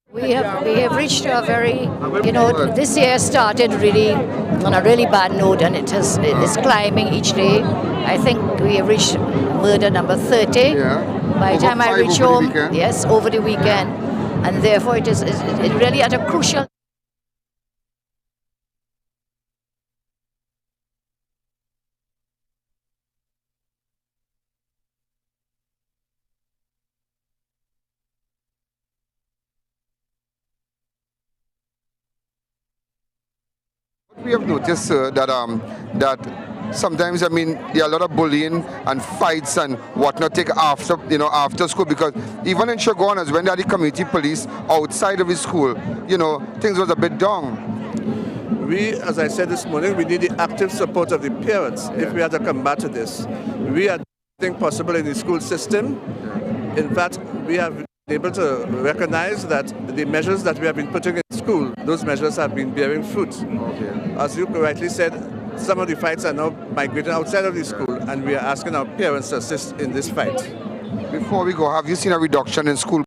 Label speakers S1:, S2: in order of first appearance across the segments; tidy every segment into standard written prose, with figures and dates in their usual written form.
S1: We have reached a very, this year started really on a really bad note, and it's climbing each day. I think we have reached murder number 30.
S2: Yeah.
S1: By the
S2: Over
S1: time I
S2: 5
S1: reach
S2: over the
S1: home,
S2: weekend.
S1: yes, over the weekend, and therefore it really at a crucial.
S2: We have noticed, sir, that sometimes, I mean, there are a lot of bullying and fights and whatnot take after school, because even in Shogunas, when they had the community police outside of the school, things was a bit down.
S3: We, as I said this morning, we need the active support of the parents if we are to combat this. We are doing possible in the school system. In fact, we have been able to recognize that the measures that we have been putting in school, those measures have been bearing fruit.
S2: Okay.
S3: As you correctly said, some of the fights are now migrating outside of the school, and we are asking our parents to assist in this fight.
S2: Before we go, have you seen a reduction in school?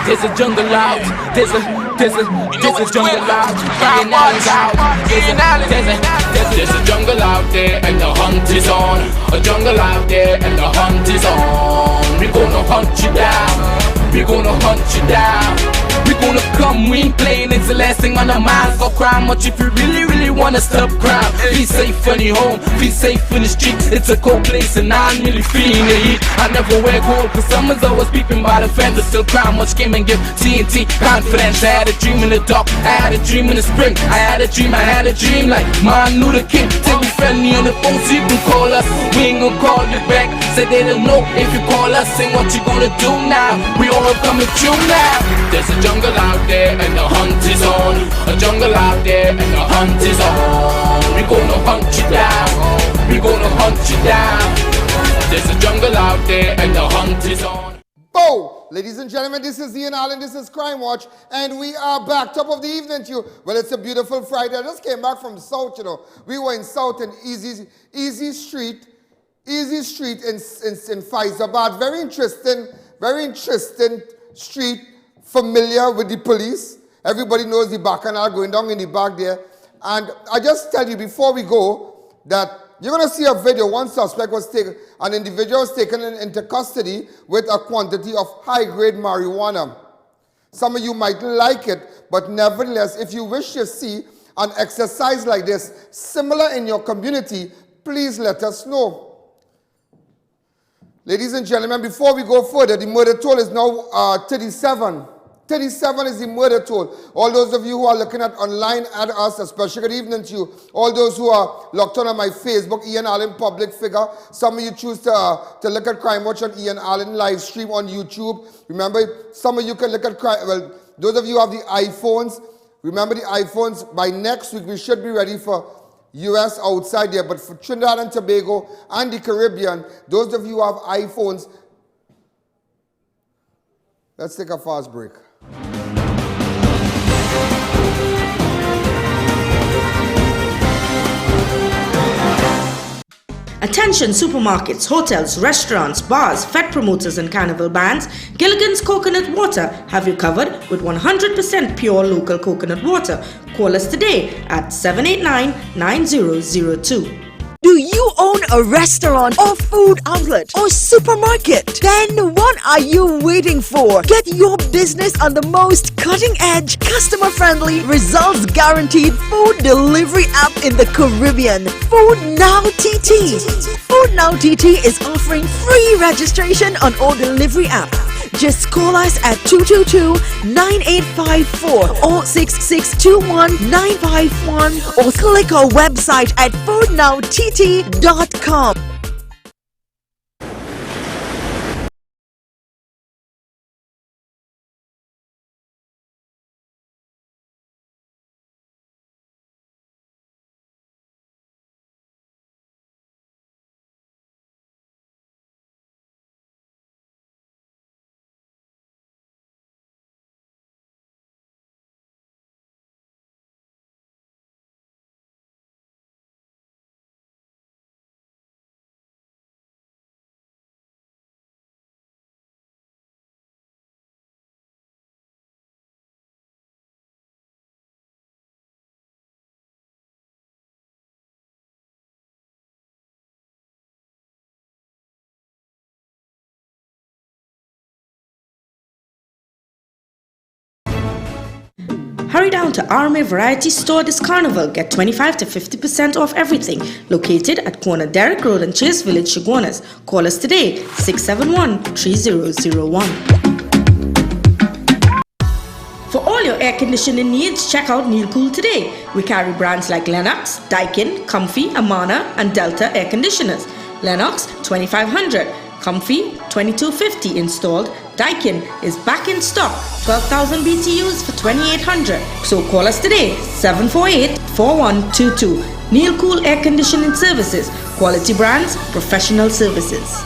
S4: There's a jungle out. There's a jungle out. There's a jungle out there and the hunt is on. A jungle out there and the hunt is on. We gonna hunt you down. We gonna hunt you down. We gonna come, we ain't playing, it's the last thing on our minds. For crime much if you really wanna stop crime. Be safe in your home, be safe in the street. It's a cold place and I'm really feeling the heat. I never wear gold cause someone's always peeping by the fence. Still crime much came and give TNT confidence. I had a dream in the dark, I had a dream in the spring. I had a dream like Martin Luther King. Take me friendly on the phone so you can call us. We ain't gonna call you back. Say they don't know if you call us. Say what you gonna do now. We all coming through now. There's a jungle out there and the hunt is on. A jungle out there and the hunt is on. We gonna hunt you down. We gonna hunt you down. There's a jungle out there and the hunt is on.
S2: Bow! Ladies and gentlemen, this is I.A.N, this is Crime Watch, and we are back. Top of the evening to you. Well, it's a beautiful Friday. I just came back from South, you know. We were in South in Easy Street in Fyzabad. Very interesting street. Familiar with the police. Everybody knows the bacchanal going down in the back there. And I just tell you before we go that you're going to see a video. One suspect was taken, an individual was taken into custody with a quantity of high-grade marijuana. Some of you might like it, but nevertheless, if you wish to see an exercise like this, similar in your community, please let us know. Ladies and gentlemen, before we go further, the murder toll is now 37. 37 is the murder toll. All those of you who are looking at online at us, a special good evening to you. All those who are locked on my Facebook, I.A.N public figure. Some of you choose to look at Crime Watch on I.A.N live stream on YouTube. Remember, some of you can look at crime. Well, those of you who have the iPhones, remember the iPhones. By next week, we should be ready for US outside there. But for Trinidad and Tobago and the Caribbean, those of you who have iPhones, let's take a fast break.
S5: Attention supermarkets, hotels, restaurants, bars, fed promoters and carnival bands, Gilligan's Coconut Water have you covered with 100% pure local coconut water. Call us today at 789-9002.
S6: Do you own a restaurant or food outlet or supermarket? Then what are you waiting for? Get your business on the most cutting-edge, customer-friendly, results-guaranteed food delivery app in the Caribbean, Food Now TT. Food Now TT is offering free registration on our delivery app. Just call us at 222-9854 or 6621-951 or click our website at foodnowtt.com.
S5: Hurry down to RMA Variety Store this carnival. Get 25 to 50% off everything. Located at corner Derrick Road and Chase Village, Chaguanas. Call us today, 671-3001. For all your air conditioning needs, check out Neil Cool today. We carry brands like Lennox, Daikin, Comfy, Amana, and Delta air conditioners. Lennox 2500, Comfy 2250 installed. Daikin is back in stock, 12,000 BTUs for 2,800. So call us today, 748-4122. Neil Cool Air Conditioning Services, quality brands, professional services.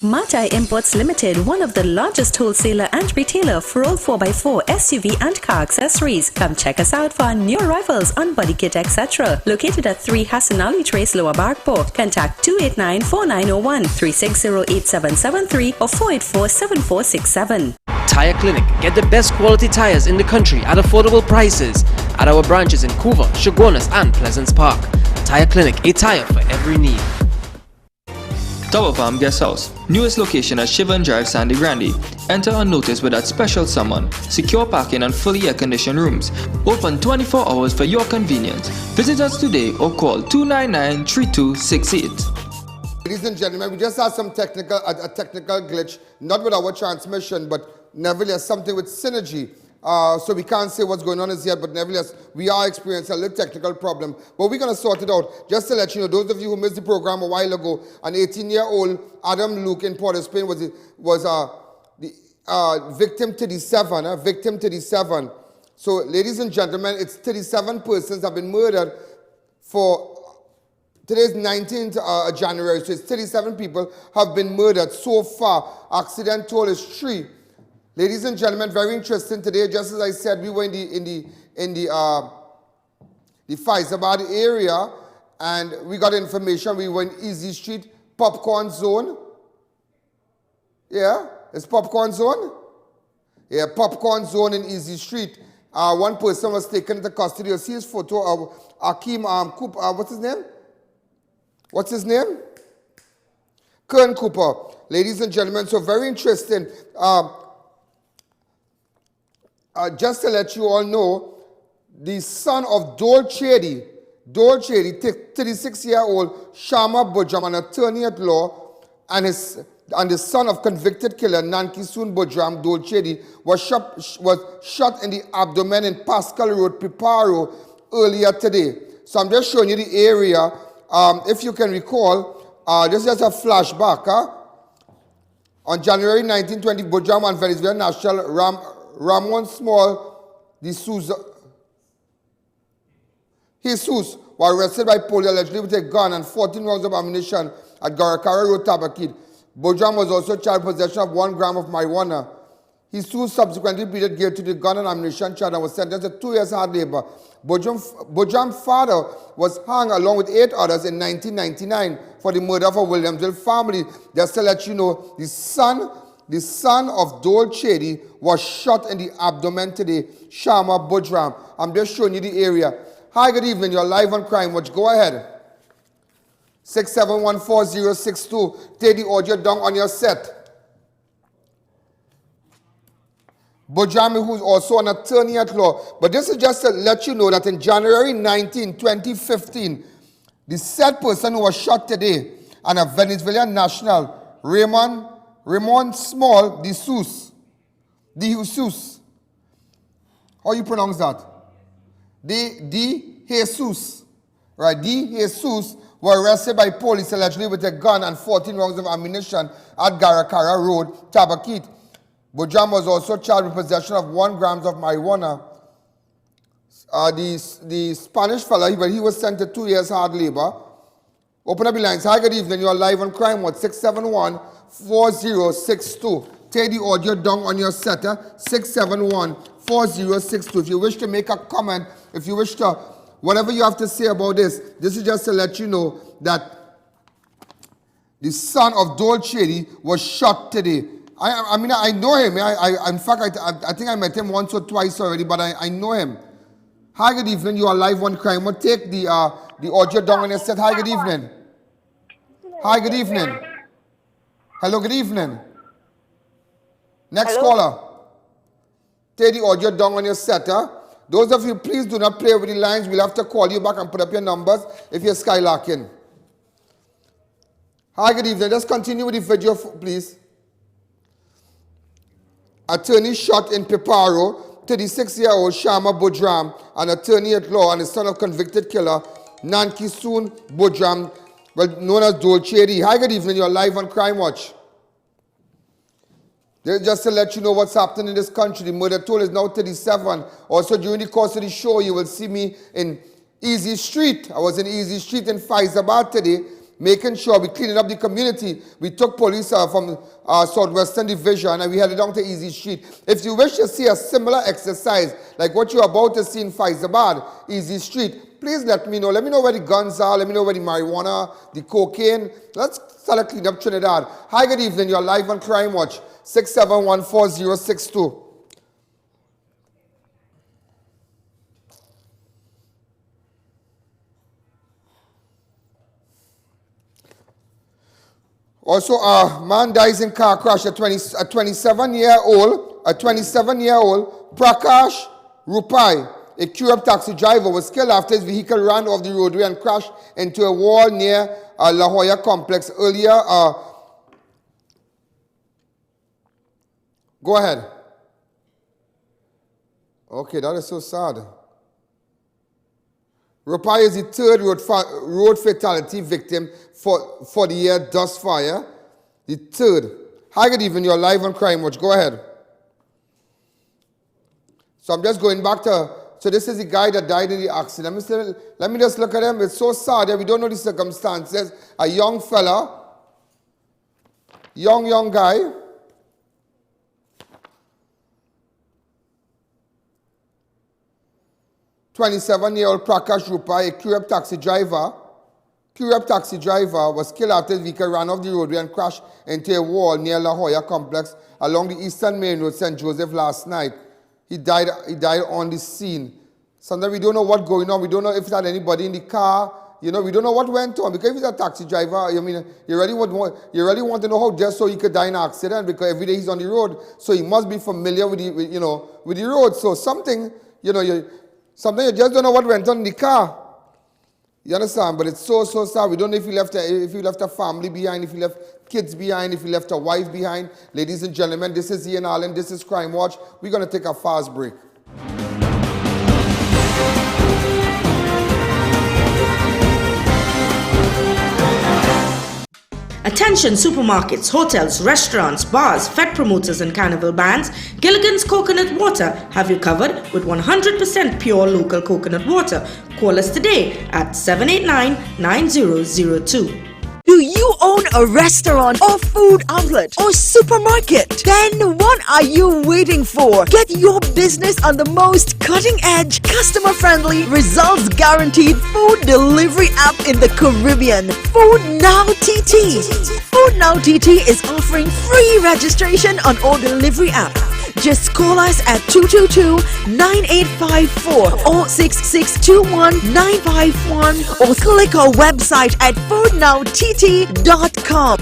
S7: Matai Imports Limited, one of the largest wholesaler and retailer for all 4x4 SUV and car accessories. Come check us out for our new arrivals on body kit, etc. Located at 3 Hassan Ali Trace, Lower Barkport. Contact 289-4901, 360-8773 or 484-7467.
S8: Tire Clinic. Get the best quality tires in the country at affordable prices at our branches in Couva, Shogunas and Pleasance Park. Tire Clinic, a tire for every need.
S9: Tower Farm Guest House. Newest location at Shivan Drive, Sandy Grande. Enter unnoticed with that special summon. Secure parking and fully air-conditioned rooms. Open 24 hours for your convenience. Visit us today or call 299-3268.
S2: Ladies and gentlemen, we just had some technical glitch, not with our transmission, but nevertheless something with synergy. So we can't say what's going on as yet, but nevertheless, we are experiencing a little technical problem. But we're going to sort it out. Just to let you know, those of you who missed the program a while ago, an 18-year-old Adam Luke in Port of Spain was the victim 37, victim 37. So, ladies and gentlemen, it's 37 persons have been murdered for, today's 19th January, so it's 37 people have been murdered so far. Accident toll is 3. Ladies and gentlemen, very interesting today. Just as I said, we were in the Fyzabad area, and we got information. We were in Easy Street, Popcorn Zone. Yeah, it's Popcorn Zone. Yeah, Popcorn Zone in Easy Street. One person was taken into custody. You see his photo of Akeem Cooper. What's his name? What's his name? Kern Cooper. Ladies and gentlemen, so very interesting. Just to let you all know, the son of Dole 36-year-old Sharma Budram, an attorney at law, and the son of convicted killer NANKISSOON Budram, Dole Chedi, was shot in the abdomen in PASCAL Road, PIPARO, earlier today. So I'm just showing you the area. If you can recall, this is just a flashback. On January 1920, Budram and Venezuelan national Ramon Jesus were arrested by police allegedly with a gun and 14 rounds of ammunition at GUARACARA Road, TABAQUITE. Budram was also charged with possession of 1 gram of marijuana. Jesus subsequently pleaded guilty to the gun and ammunition charge and was sentenced to 2 years hard labor. Budram's father was hung along with 8 others in 1999 for the murder of a Williamsville family. Just to let you know, the son of Dole Chedi was shot in the abdomen today, Sharma Budram. I'm just showing you the area. Hi, good evening. You're live on Crime Watch. Go ahead. 6714062. Take the audio down on your set. Budram, who's also an attorney at law. But this is just to let you know that in January 19, 2015, the said person who was shot today, and a Venezuelan national, Ramon Small de Jesus. How you pronounce that? De Jesus. Right, De Jesus were arrested by police allegedly with a gun and 14 rounds of ammunition at GUARACARA Road, TABAQUITE. Budram was also charged with possession of 1 gram of marijuana. The Spanish fella, he was sent to 2 years hard labor. Open up the lines. Hi, good evening. You are live on Crime Watch. 6714062. Take the audio down on your setter. 6714062. If you wish to make a comment, if you wish to, whatever you have to say about this is just to let you know that the son of Dole Chedi was shot today. I mean, I know him. In fact, I think I met him once or twice already, but I know him. Hi, good evening. You are live on Crime Watch. Take the audio down on your set. Hi, good evening. Hi, good evening. Hello, good evening. Next caller. Take the audio down on your set. Those of you, please do not play with the lines. We'll have to call you back and put up your numbers if you're skylarking. Hi, good evening. Just continue with the video, please. Attorney shot in PIPARO, 36-year-old Sharma Budram, an attorney at law and the son of convicted killer NANKISSOON Budram, well known as Dole Chedi. Hi, good evening. You're live on Crime Watch. Just to let you know what's happening in this country, the murder toll is now 37. Also, during the course of the show, you will see me in Easy Street. I was in Easy Street in Fyzabad today, making sure we cleaning up the community. We took police from Southwestern Division and we headed down to Easy Street. If you wish to see a similar exercise like what you're about to see in Fyzabad, Easy Street, please let me know. Let me know where the guns are. Let me know where the marijuana, the cocaine. Let's start a clean up Trinidad. Hi, good evening. You're live on Crime Watch. 6714062. Also, a man dies in car crash. A 27-year-old Prakash ROOPAI, a CUREPE taxi driver, was killed after his vehicle ran off the roadway and crashed into a wall near La Jolla complex earlier. Go ahead. Okay, that is so sad. ROOPAI is the third road fatality victim for the year thus far. The third. Hi, good evening. You're live on Crime Watch. Go ahead. So I'm just going back to, so this is the guy that died in the accident. Let me just look at him. It's so sad that we don't know the circumstances. A young fella, young guy. "27-year-old Prakash ROOPAI, a CUREPE taxi driver, was killed after his vehicle ran off the roadway and crashed into a wall near La Jolla complex along the Eastern Main Road, St. Joseph, last night. He died on the scene. Sometimes we don't know what's going on. We don't know if there's anybody in the car. You know, we don't know what went on. Because if he's a taxi driver, I mean, you really want to know how just so he could die in an accident, because every day he's on the road. So he must be familiar with the road. So something you just don't know what went on in the car. You understand? But it's so sad. We don't know if he left a family behind, if he left kids behind, if he left a wife behind. Ladies and gentlemen, this is I.A.N. This is Crime Watch. We're going to take a fast break.
S5: Attention supermarkets, hotels, restaurants, bars, Fed promoters and carnival bands, Gilligan's Coconut Water have you covered with 100% pure local coconut water. Call us today at 789-9002.
S6: Do you own a restaurant or food outlet or supermarket? Then what are you waiting for? Get your business on the most cutting-edge, customer-friendly, results-guaranteed food delivery app in the Caribbean, Food Now TT. Food Now TT is offering free registration on all delivery apps. Just call us at 222-9854 or 6621-951 or click our website at foodnowtt.com.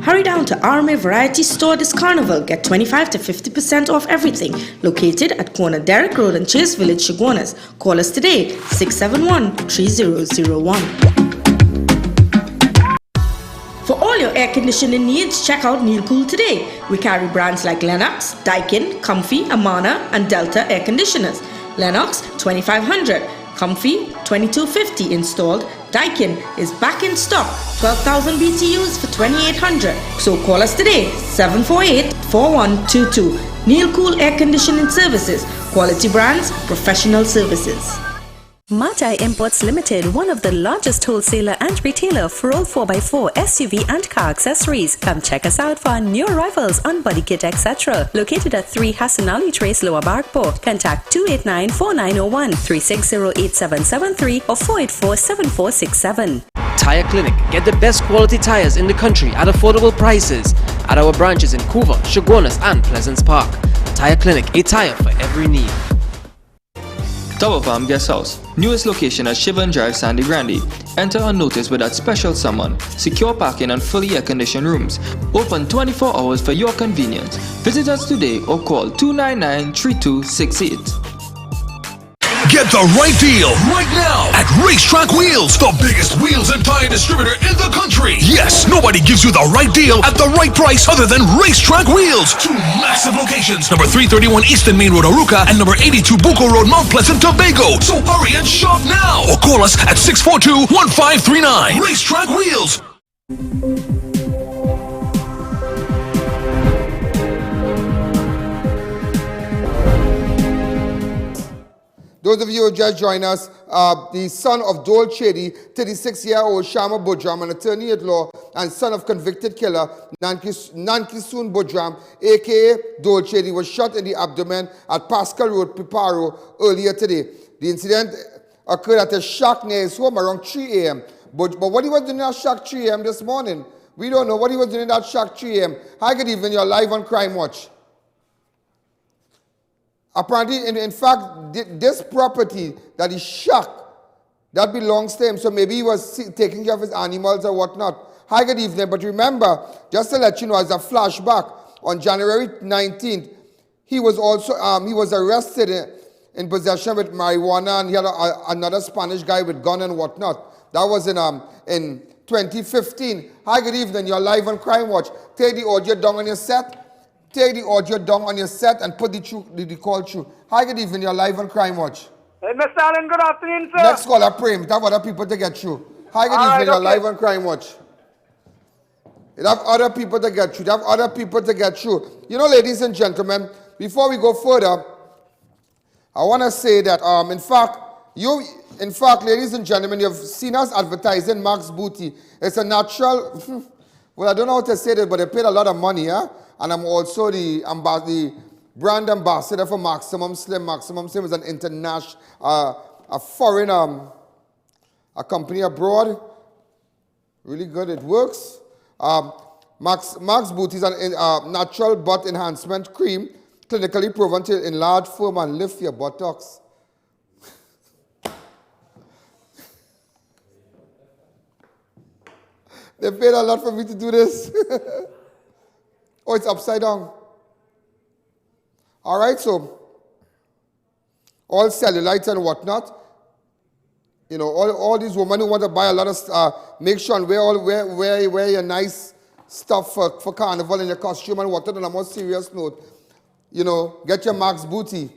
S5: Hurry down to RMA Variety Store this carnival. Get 25 to 50% off everything. Located at corner Derrick Road and Chase Village, Chaguanas. Call us today, 671-3001. For all your air conditioning needs, check out Neil Cool today. We carry brands like Lennox, Daikin, Comfy, Amana, and Delta air conditioners. Lennox 2500, Comfy 2250 installed. Daikin is back in stock, 12,000 BTUs for 2,800. So call us today, 748-4122. Neil Cool Air Conditioning Services. Quality brands, professional services.
S7: Matai Imports Limited, one of the largest wholesaler and retailer for all 4x4 SUV and car accessories. Come check us out for our new arrivals on body kit, etc. Located at 3 Hassan Ali Trace, Lower Barkport. Contact 289-4901, 360-8773 or 484-7467.
S8: Tire Clinic. Get the best quality tires in the country at affordable prices at our branches in Couva, Chaguanas and Pleasance Park. Tire Clinic, a tire for every need.
S9: Double Farm Guest House, newest location at Shivan Drive, Sandy Grande. Enter unnoticed with that special someone. Secure parking and fully air-conditioned rooms. Open 24 hours for your convenience. Visit us today or call 299-3268.
S10: Get the right deal right now at Racetrack Wheels, the biggest wheels and tire distributor in the country. Yes, nobody gives you the right deal at the right price other than Racetrack Wheels. 2 massive locations, number 331 Eastern Main Road, Aruca, and number 82 Bucco Road, Mount Pleasant, Tobago. So hurry and shop now or call us at 642-1539. Racetrack Wheels.
S2: Those of you who just joined us, the son of Dole Chedi, 36-year-old SHARMA Boodram, an attorney at law, and son of convicted killer NANKISSOON Boodram, a.k.a. Dole Chedi, was shot in the abdomen at PASCAL Road, PIPARO, earlier today. The incident occurred at a shack near his home around 3 a.m. But what he was doing at shack 3 a.m. this morning, we don't know what he was doing at shack 3 a.m. Hi, good evening, you're live on Crime Watch. Apparently, in fact, this property that is shack, that belongs to him. So maybe he was taking care of his animals or whatnot. Hi, good evening. But remember, just to let you know, as a flashback, on January 19th, he was also he was arrested in possession with marijuana, and he had another Spanish guy with gun and whatnot. That was in 2015. Hi, good evening. You're live on Crime Watch. Take the audio down on your set. Take the audio down on your set and put the call through. Hi, good evening. You're live on Crime Watch.
S11: Hey, Mr. Allen, good afternoon, sir.
S2: Next caller, Prem. Have other people to get through. Hi, good evening. You're live on Crime Watch. You have other people to get through. You have other people to get through. You know, ladies and gentlemen, before we go further, I want to say that, in fact, ladies and gentlemen, you've seen us advertising Max Booty. It's a natural, well, I don't know how to say that, but they paid a lot of money, yeah? And I'm also the brand ambassador for Maximum Slim. Maximum Slim is an international, a foreign, a company abroad. Really good, it works. Max Booty is a natural butt enhancement cream, clinically proven to enlarge, firm, and lift your buttocks. They paid a lot for me to do this. Oh, it's upside down. All right, so all cellulite and whatnot. You know, all these women who want to buy a lot of make sure and wear your nice stuff for carnival and your costume and whatnot. On a more serious note, you know, get your Max Booty.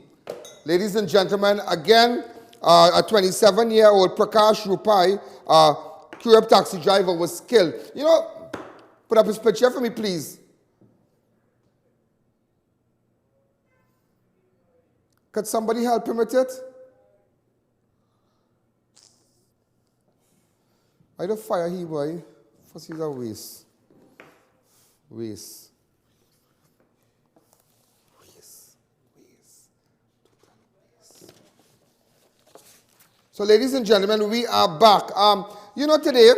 S2: Ladies and gentlemen, again, a 27-year-old PRAKASH ROOPAI, CUREPE taxi driver, was killed. You know, put up his picture for me, please. Could somebody help him with it? I don't fire he, boy. First he's a waste. Waste. So, ladies and gentlemen, we are back. You know, today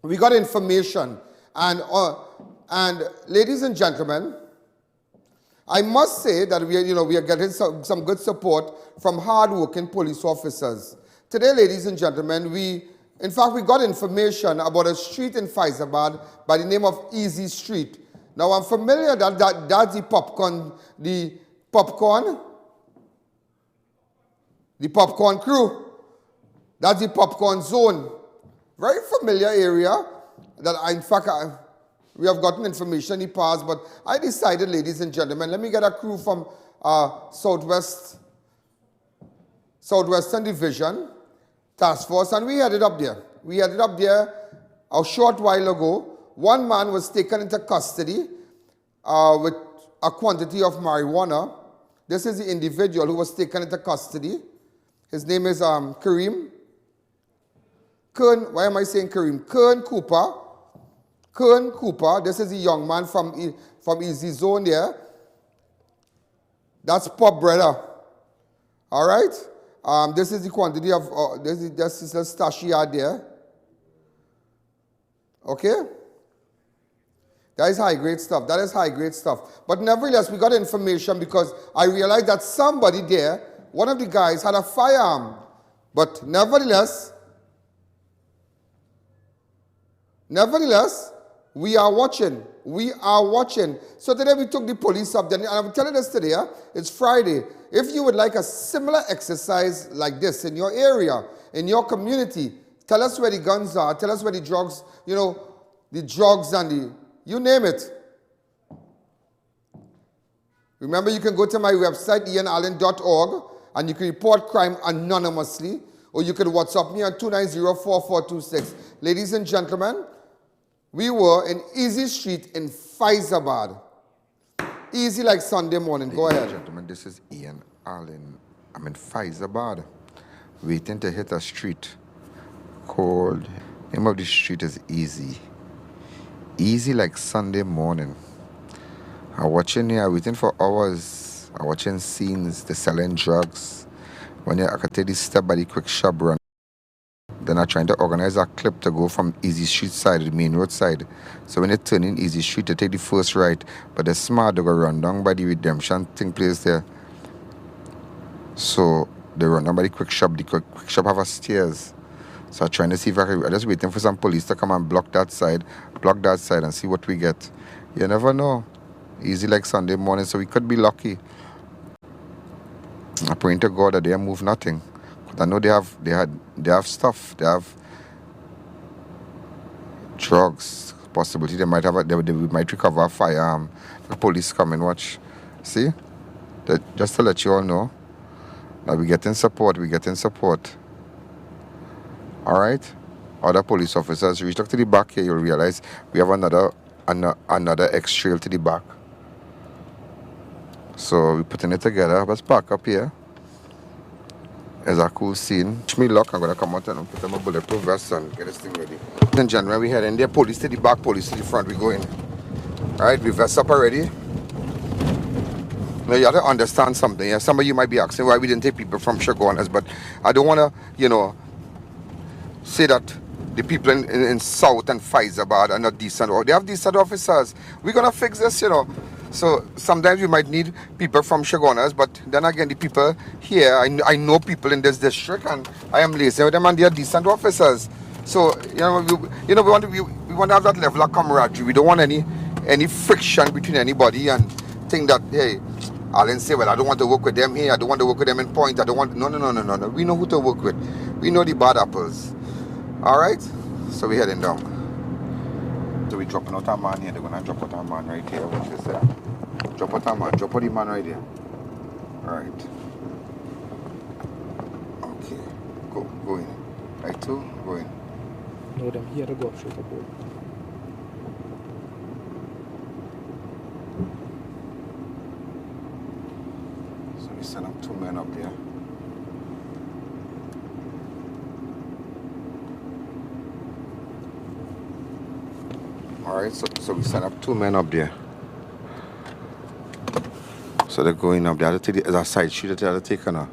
S2: we got information, and ladies and gentlemen, I must say that we are getting some good support from hard-working police officers. Today, ladies and gentlemen, in fact, we got information about a street in Fyzabad by the name of Easy Street. Now, I'm familiar that's the popcorn crew. That's the popcorn zone. Very familiar area that, in fact, we have gotten information in the past, but I decided, ladies and gentlemen, let me get a crew from Southwestern Division Task Force, and we headed up there. We headed up there a short while ago. One man was taken into custody with a quantity of marijuana. This is the individual who was taken into custody. His name is Kern. Why am I saying Kareem? Kern Cooper. This is a young man from Easy Zone there. That's Pop Brother. All right. This is the quantity of this is the stash yard there. Okay. That is high grade stuff. That is high grade stuff. But nevertheless, we got information because I realized that somebody there, one of the guys, had a firearm. But nevertheless, We are watching. We are watching. So today we took the police up there. And I'm telling this today, it's Friday. If you would like a similar exercise like this in your area, in your community, tell us where the guns are. Tell us where the drugs, you know, the drugs and the, you name it. Remember, you can go to my website, ianallen.org, and you can report crime anonymously, or you can WhatsApp me on 290-4426. Ladies and gentlemen, we were in Easy Street in Fyzabad. Easy like Sunday morning. Go ahead.
S12: Gentlemen, this is Ian Allen. I'm in Fyzabad, waiting to hit a street called, name of the street is Easy. Easy like Sunday morning. I'm watching here, waiting for hours. I'm watching scenes, they're selling drugs. When I could take this step by the quick shop run. Then I'm trying to organize a clip to go from Easy Street side to the main road side. So when they turn in Easy Street, they take the first right. But they're smart, they go run down by the redemption thing place there. So they run down by the quick shop. The quick shop have a stairs. So I'm trying to see if I'm just waiting for some police to come and block that side and see what we get. You never know. Easy like Sunday morning, so we could be lucky. I'm praying to God that they move nothing. I know they have stuff. They have drugs. Possibility they might have. They might recover a firearm. The police come and watch. See, just to let you all know. Now we're getting support. All right. Other police officers reach up to the back here. You'll realize we have another X trail to the back. So we're putting it together. Let's park up here. It's a cool scene. Wish me luck. I'm going to come out and put on my bulletproof vest and get this thing ready. In January, we head in there. Police to the back, police to the front. We go in. Alright, we vest up already. Now, you have to understand something. Yeah? Some of you might be asking why we didn't take people from Chaguanas, but I don't want to, say that the people in South and Fyzabad are not decent. Or they have decent officers. We're going to fix this, So sometimes we might need people from Chaguanas, but then again, the people here, I know people in this district, and I am liaising with them, and they are decent officers. So we want to have that level of camaraderie. We don't want any friction between anybody and think that, hey, Allen say, well, I don't want to work with them here. I don't want to work with them in Point. I don't want. No. We know who to work with. We know the bad apples. All right. So we're heading down. So we're dropping out our man here. They're going to drop out our man right here. Watch this there. Drop out our man. Drop out the man right here. Alright. Okay. Go in. Right too? Go in.
S13: No, them here to go up straight up.
S12: So we send up 2 men up there. Alright, so we send up 2 men up there. So they're going up. They have to take the side street that they have to take now.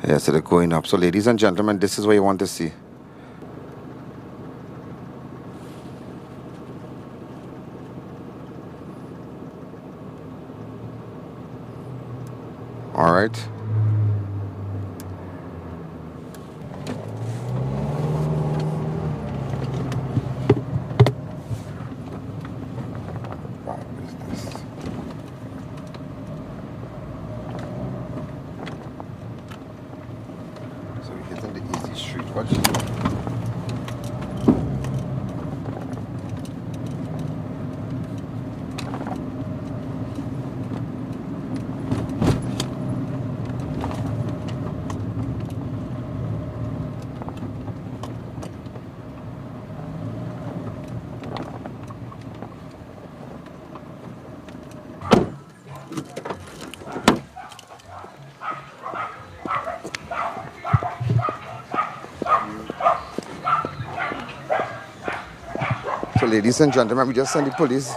S12: Yeah, so they're going up. So ladies and gentlemen, this is what you want to see. Alright. So ladies and gentlemen, we just sent the police.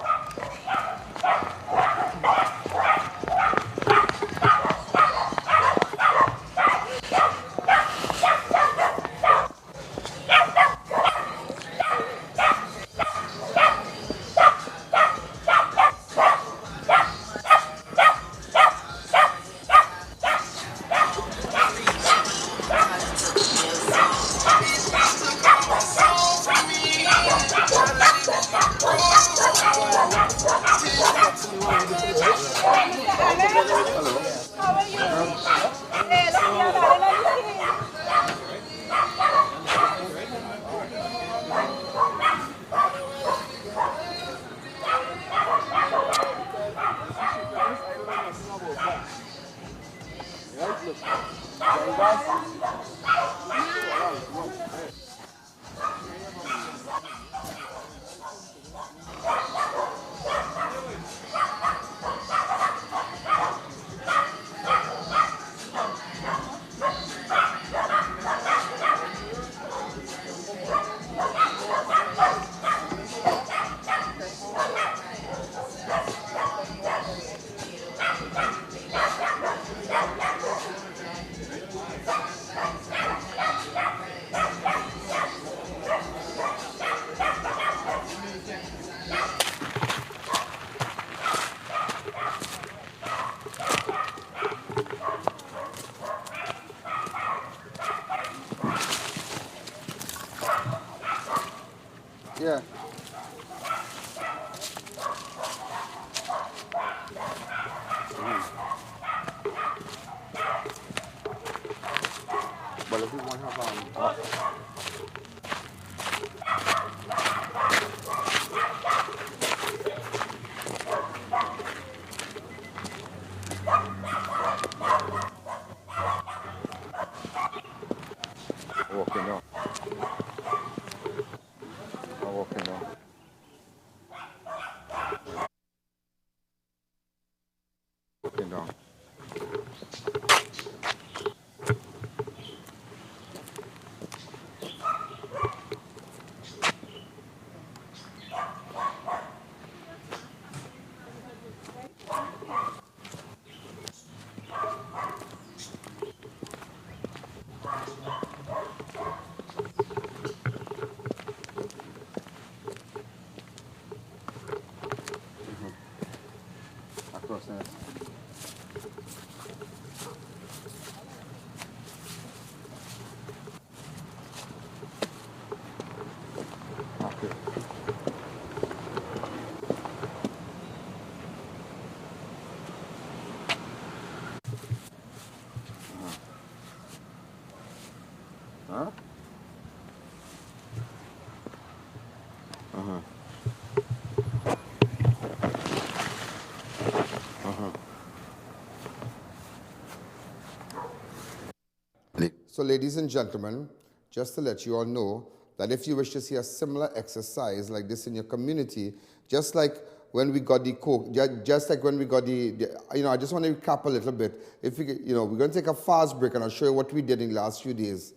S12: Walking now. I'm walking now. Walking down. Across there. Okay. Huh? Uh-huh. So ladies and gentlemen, just to let you all know that if you wish to see a similar exercise like this in your community, just like when we got the coke, just like when we got I just want to recap a little bit. If we, we're going to take a fast break and I'll show you what we did in the last few days.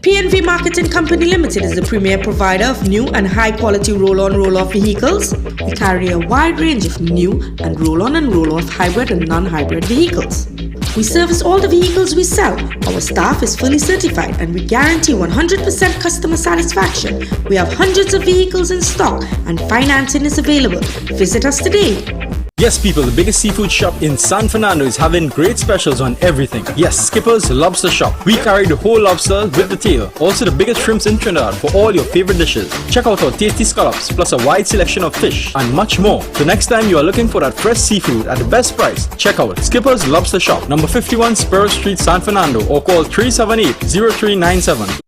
S5: PNV Marketing Company Limited is the premier provider of new and high-quality roll-on, roll-off vehicles. We carry a wide range of new and roll-off hybrid and non-hybrid vehicles. We service all the vehicles we sell. Our staff is fully certified and we guarantee 100% customer satisfaction. We have hundreds of vehicles in stock and financing is available. Visit us today.
S14: Yes, people, the biggest seafood shop in San Fernando is having great specials on everything. Yes, Skipper's Lobster Shop. We carry the whole lobster with the tail. Also the biggest shrimps in Trinidad for all your favorite dishes. Check out our tasty scallops, plus a wide selection of fish and much more. So next time you are looking for that fresh seafood at the best price, check out Skipper's Lobster Shop, number 51 Sparrow Street, San Fernando, or call 378-0397.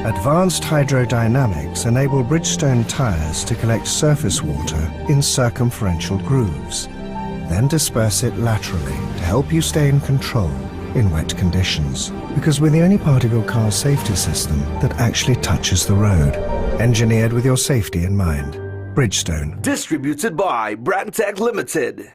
S15: Advanced hydrodynamics enable Bridgestone tyres to collect surface water in circumferential grooves, then disperse it laterally to help you stay in control in wet conditions. Because we're the only part of your car's safety system that actually touches the road. Engineered with your safety in mind. Bridgestone.
S16: Distributed by Brandtech Limited.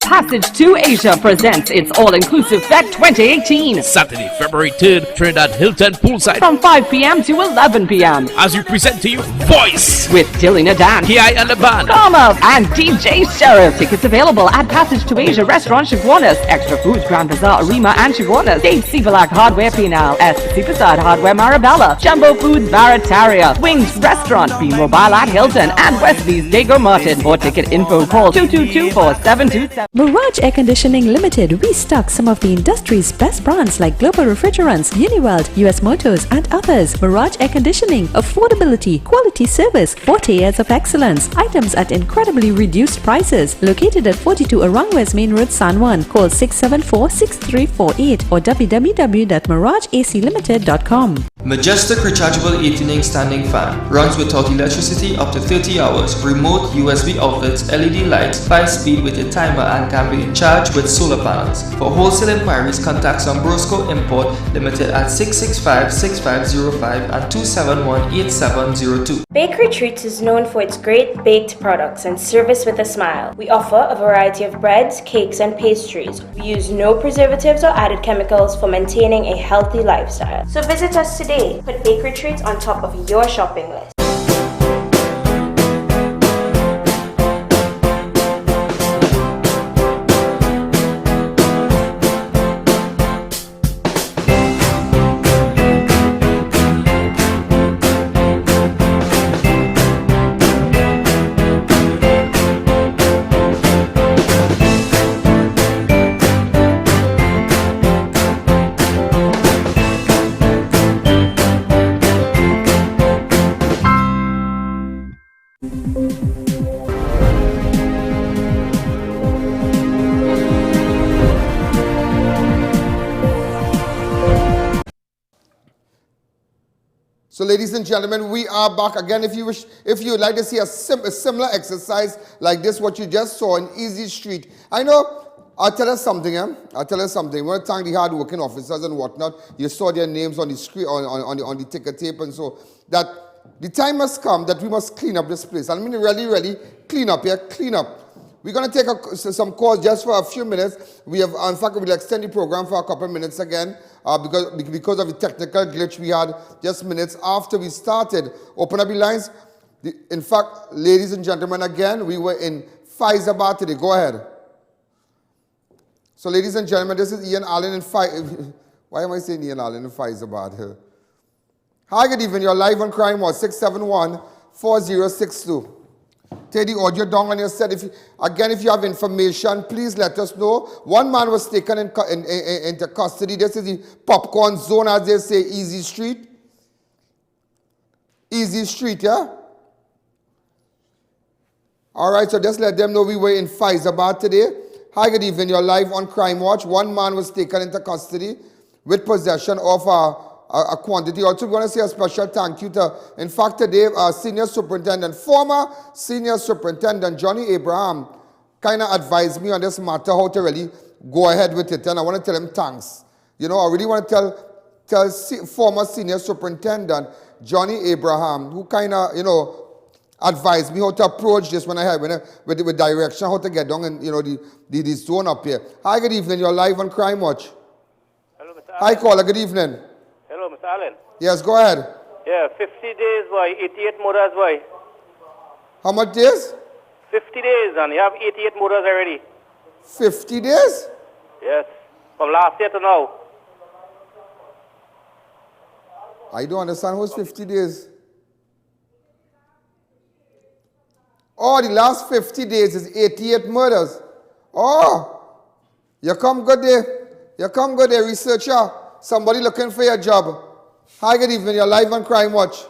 S17: Passage to Asia presents its all-inclusive Fête 2018.
S18: Saturday, February 3rd, Trinidad Hilton Poolside.
S17: From 5 p.m. to 11 p.m.
S18: As we present to you, Voice.
S17: With Dylan Dan,
S18: I.A.N and the band.
S17: Come Up, and DJ Sheriff. Tickets available at Passage to Asia Restaurant Chaguanas, Extra Foods, Grand Bazaar, Arima, and Chaguanas. Dave Sivalak Hardware Penal, S. Sipasad Hardware Marabella, Jumbo Foods Barataria, Wings Restaurant, B Mobile at Hilton, and Wesley's Lego Martin. For ticket info, call 222-4727.
S7: Mirage Air Conditioning Limited, we stock some of the industry's best brands like Global Refrigerants, Uniworld, US Motors, and others. Mirage Air Conditioning, affordability, quality service, 40 years of excellence, items at incredibly reduced prices. Located at 42 Orang West Main Road, San Juan. Call 674-6348 or www.mirageaclimited.com.
S9: Majestic rechargeable 18-inch standing fan runs without electricity up to 30 hours. Remote USB outlets, LED lights, 5-speed with a timer, and can be charged with solar panels. For wholesale inquiries, contact Sombrosco Import Limited at 665-6505 and 271-8702.
S19: Bakery Treats is known for its great baked products and service with a smile. We offer a variety of breads, cakes, and pastries. We use no preservatives or added chemicals for maintaining a healthy lifestyle. So visit us today. Put Bakery Treats on top of your shopping list.
S2: So ladies and gentlemen, we are back again. If you would like to see a similar exercise like this, what you just saw in Easy Street. I know, I'll tell us something, I'll tell us something. We want to thank the hard-working officers and whatnot. You saw their names on the screen, on the ticker tape, and so that the time must come that we must clean up this place. I mean, really clean up here, clean up. We're going to take some calls just for a few minutes. We have, in fact, we'll extend the program for a couple of minutes again because of the technical glitch we had just minutes after we started. Open up the lines. In fact, ladies and gentlemen, again, we were in Fyzabad today. Go ahead. So, ladies and gentlemen, this is Ian Allen in Why am I saying Ian Allen in Fyzabad? Hi, good evening. You're live on Crime Watch, 671-4062. Take the audio down on your set. If you have information, please let us know. One man was taken into custody. This is the popcorn zone, as they say, Easy Street. Easy Street, yeah? All right, so just let them know we were in Fyzabad today. Hi, good evening. You're live on Crime Watch. One man was taken into custody with possession of a quantity. Also, we want to say a special thank you to, in fact, today, former Senior Superintendent Johnny Abraham kind of advised me on this matter, how to really go ahead with it. And I want to tell him thanks. You know, I really want to tell former Senior Superintendent Johnny Abraham, who kind of, you know, advised me how to approach this when I had with direction, how to get down and, you know, the zone up here. Hi, good evening. You're live on Crime Watch.
S20: Hello, Mr. Allen.
S2: Hi, caller. Good evening.
S20: Hello, Mr. Allen.
S2: Yes, go ahead.
S20: Yeah, 50 days, why? 88 murders, why?
S2: How much days?
S20: 50 days, and you have 88 murders already.
S2: 50 days?
S20: Yes, from last year to now.
S2: I don't understand who's 50 days. Oh, the last 50 days is 88 murders. Oh, you come good there. You come good there, researcher. Somebody looking for your job. Hi, good evening. You're live on Crime Watch.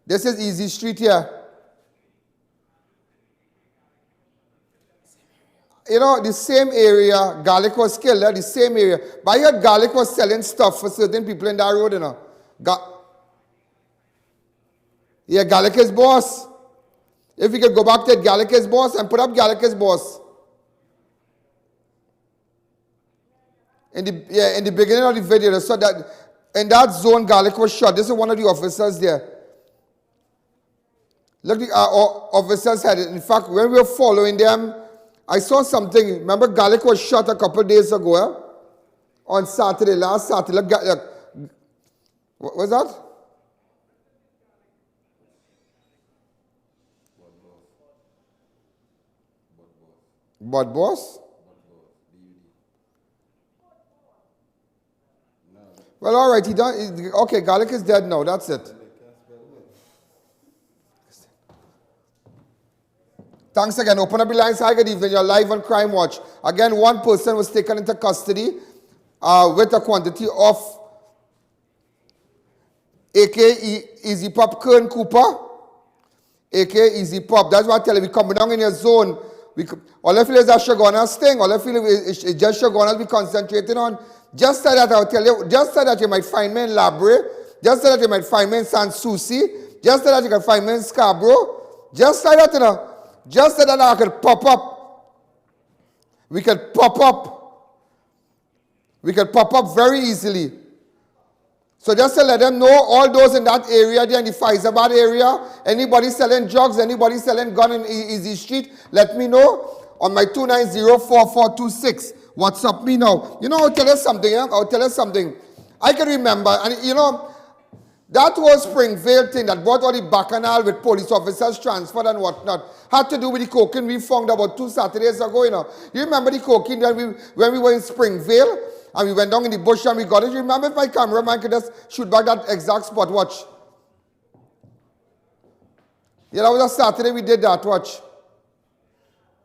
S2: This is Easy Street here. You know, the same area, Garlic was killed, the same area. But I heard Garlic was selling stuff for certain people in that road, you know. Yeah, Garlic is boss. If we could go back to Garlic is boss and put up Garlic is boss. In the beginning of the video, they saw that in that zone, Garlic was shot. This is one of the officers there. Look, the officers had it. In fact, when we were following them, I saw something. Remember, Garlic was shot a couple of days ago, on Saturday, last Saturday. Look, what was that? But boss? Well, all right, he done. Okay, Garlic is dead now. That's it. Thanks again. Open up the lines. Hi, good evening. You're live on Crime Watch. Again, one person was taken into custody with a quantity of AK Easy Pop Kern Cooper. AK Easy Pop. That's what I tell you. We come down in your zone. All I feel is that Shogunas thing. All I feel is just Shogunas we concentrating on. Just so that I'll tell you, just so that you might find me in Labre, just so that you might find me in San Souci, just so that you can find me in Scarborough, just so that, you know, just so that I could pop up. We could pop up. We could pop up very easily. So just to let them know, all those in that area, there in the Fyzabad area, anybody selling drugs, anybody selling gun in Easy Street, let me know on my 290-4426. WhatsApp me now. You know, I'll tell you something, I'll tell you something. I can remember, and you know, that whole Springvale thing that brought all the bacchanal with police officers transferred and whatnot had to do with the cocaine we found about 2 Saturdays ago, you know. You remember the cocaine when we were in Springvale and we went down in the bush and we got it? You remember if my cameraman could just shoot back that exact spot? Watch. Yeah, that was a Saturday we did that. Watch.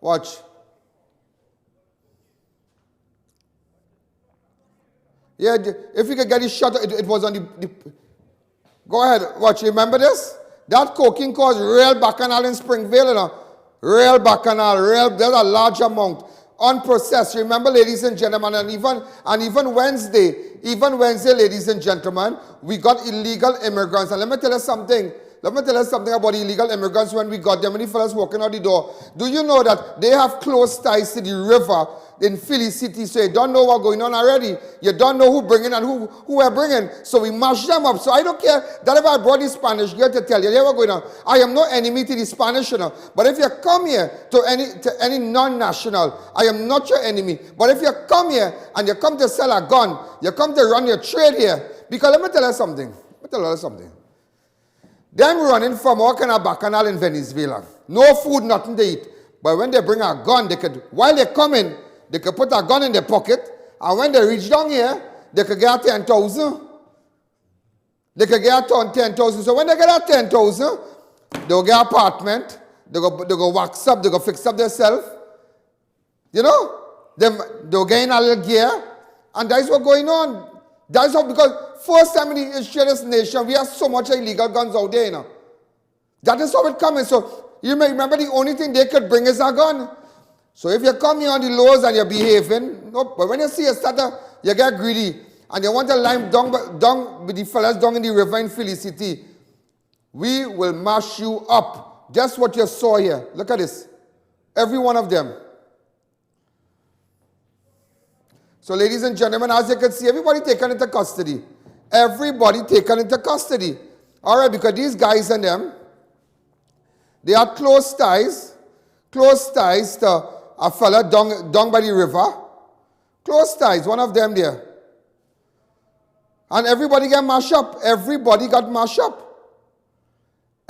S2: Watch. Yeah, if we could get it shot, it was on the... Go ahead, watch. Remember this? That cocaine caused real bacchanal in Springvale, you know. Real bacchanal, there's a large amount. unprocessed. Remember, ladies and gentlemen, and even Wednesday, ladies and gentlemen, we got illegal immigrants. And let me tell you something. About illegal immigrants when we got them, when the fellas walking out the door. Do you know that they have close ties to the river in Philly City? So you don't know what's going on already. You don't know who bringing and who we're bringing. So we mash them up. So I don't care that if I brought the Spanish girl to tell you, what's going on. I am no enemy to the Spanish, you know. But if you come here to any non-national, I am not your enemy. But if you come here and you come to sell a gun, you come to run your trade here. Because let me tell you something. Them running from all kind of bacchanal in Venezuela. No food, nothing to eat. But when they bring a gun, while they're coming, they could put a gun in their pocket. And when they reach down here, they could get 10,000. They could get 10,000. So when they get that 10,000, they'll get an apartment. They go wax up. They go fix up themselves. You know? They'll gain a little gear. And that's what's going on. That's how, because first time in the history of this nation, we have so much illegal guns out there, you know. That is how it comes. So you may remember the only thing they could bring is a gun. So if you come here on the lows and you're behaving, no, but when you see a starter, you get greedy. And you want to line down with the fellas down in the river in Philly City, we will mash you up. Just what you saw here. Look at this. Every one of them. So ladies and gentlemen, as you can see, everybody taken into custody. Everybody taken into custody. All right, because these guys and them, they had close ties to a fella down by the river. Close ties, one of them there. And everybody got mashed up. Everybody got mashed up.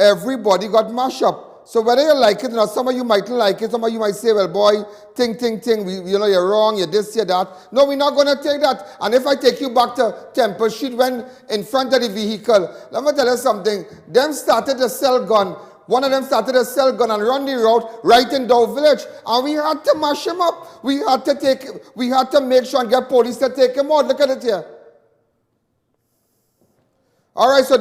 S2: Everybody got mashed up. So whether you like it or not, some of you might like it, some of you might say, well, boy, ting, you know, you're wrong, you're this, you're that. No, we're not going to take that. And if I take you back to Temple Street when in front of the vehicle, let me tell you something. Them started to sell gun. One of them started to sell gun and run the route right in Dow Village. And we had to mash him up. We had to make sure and get police to take him out. Look at it here. All right, so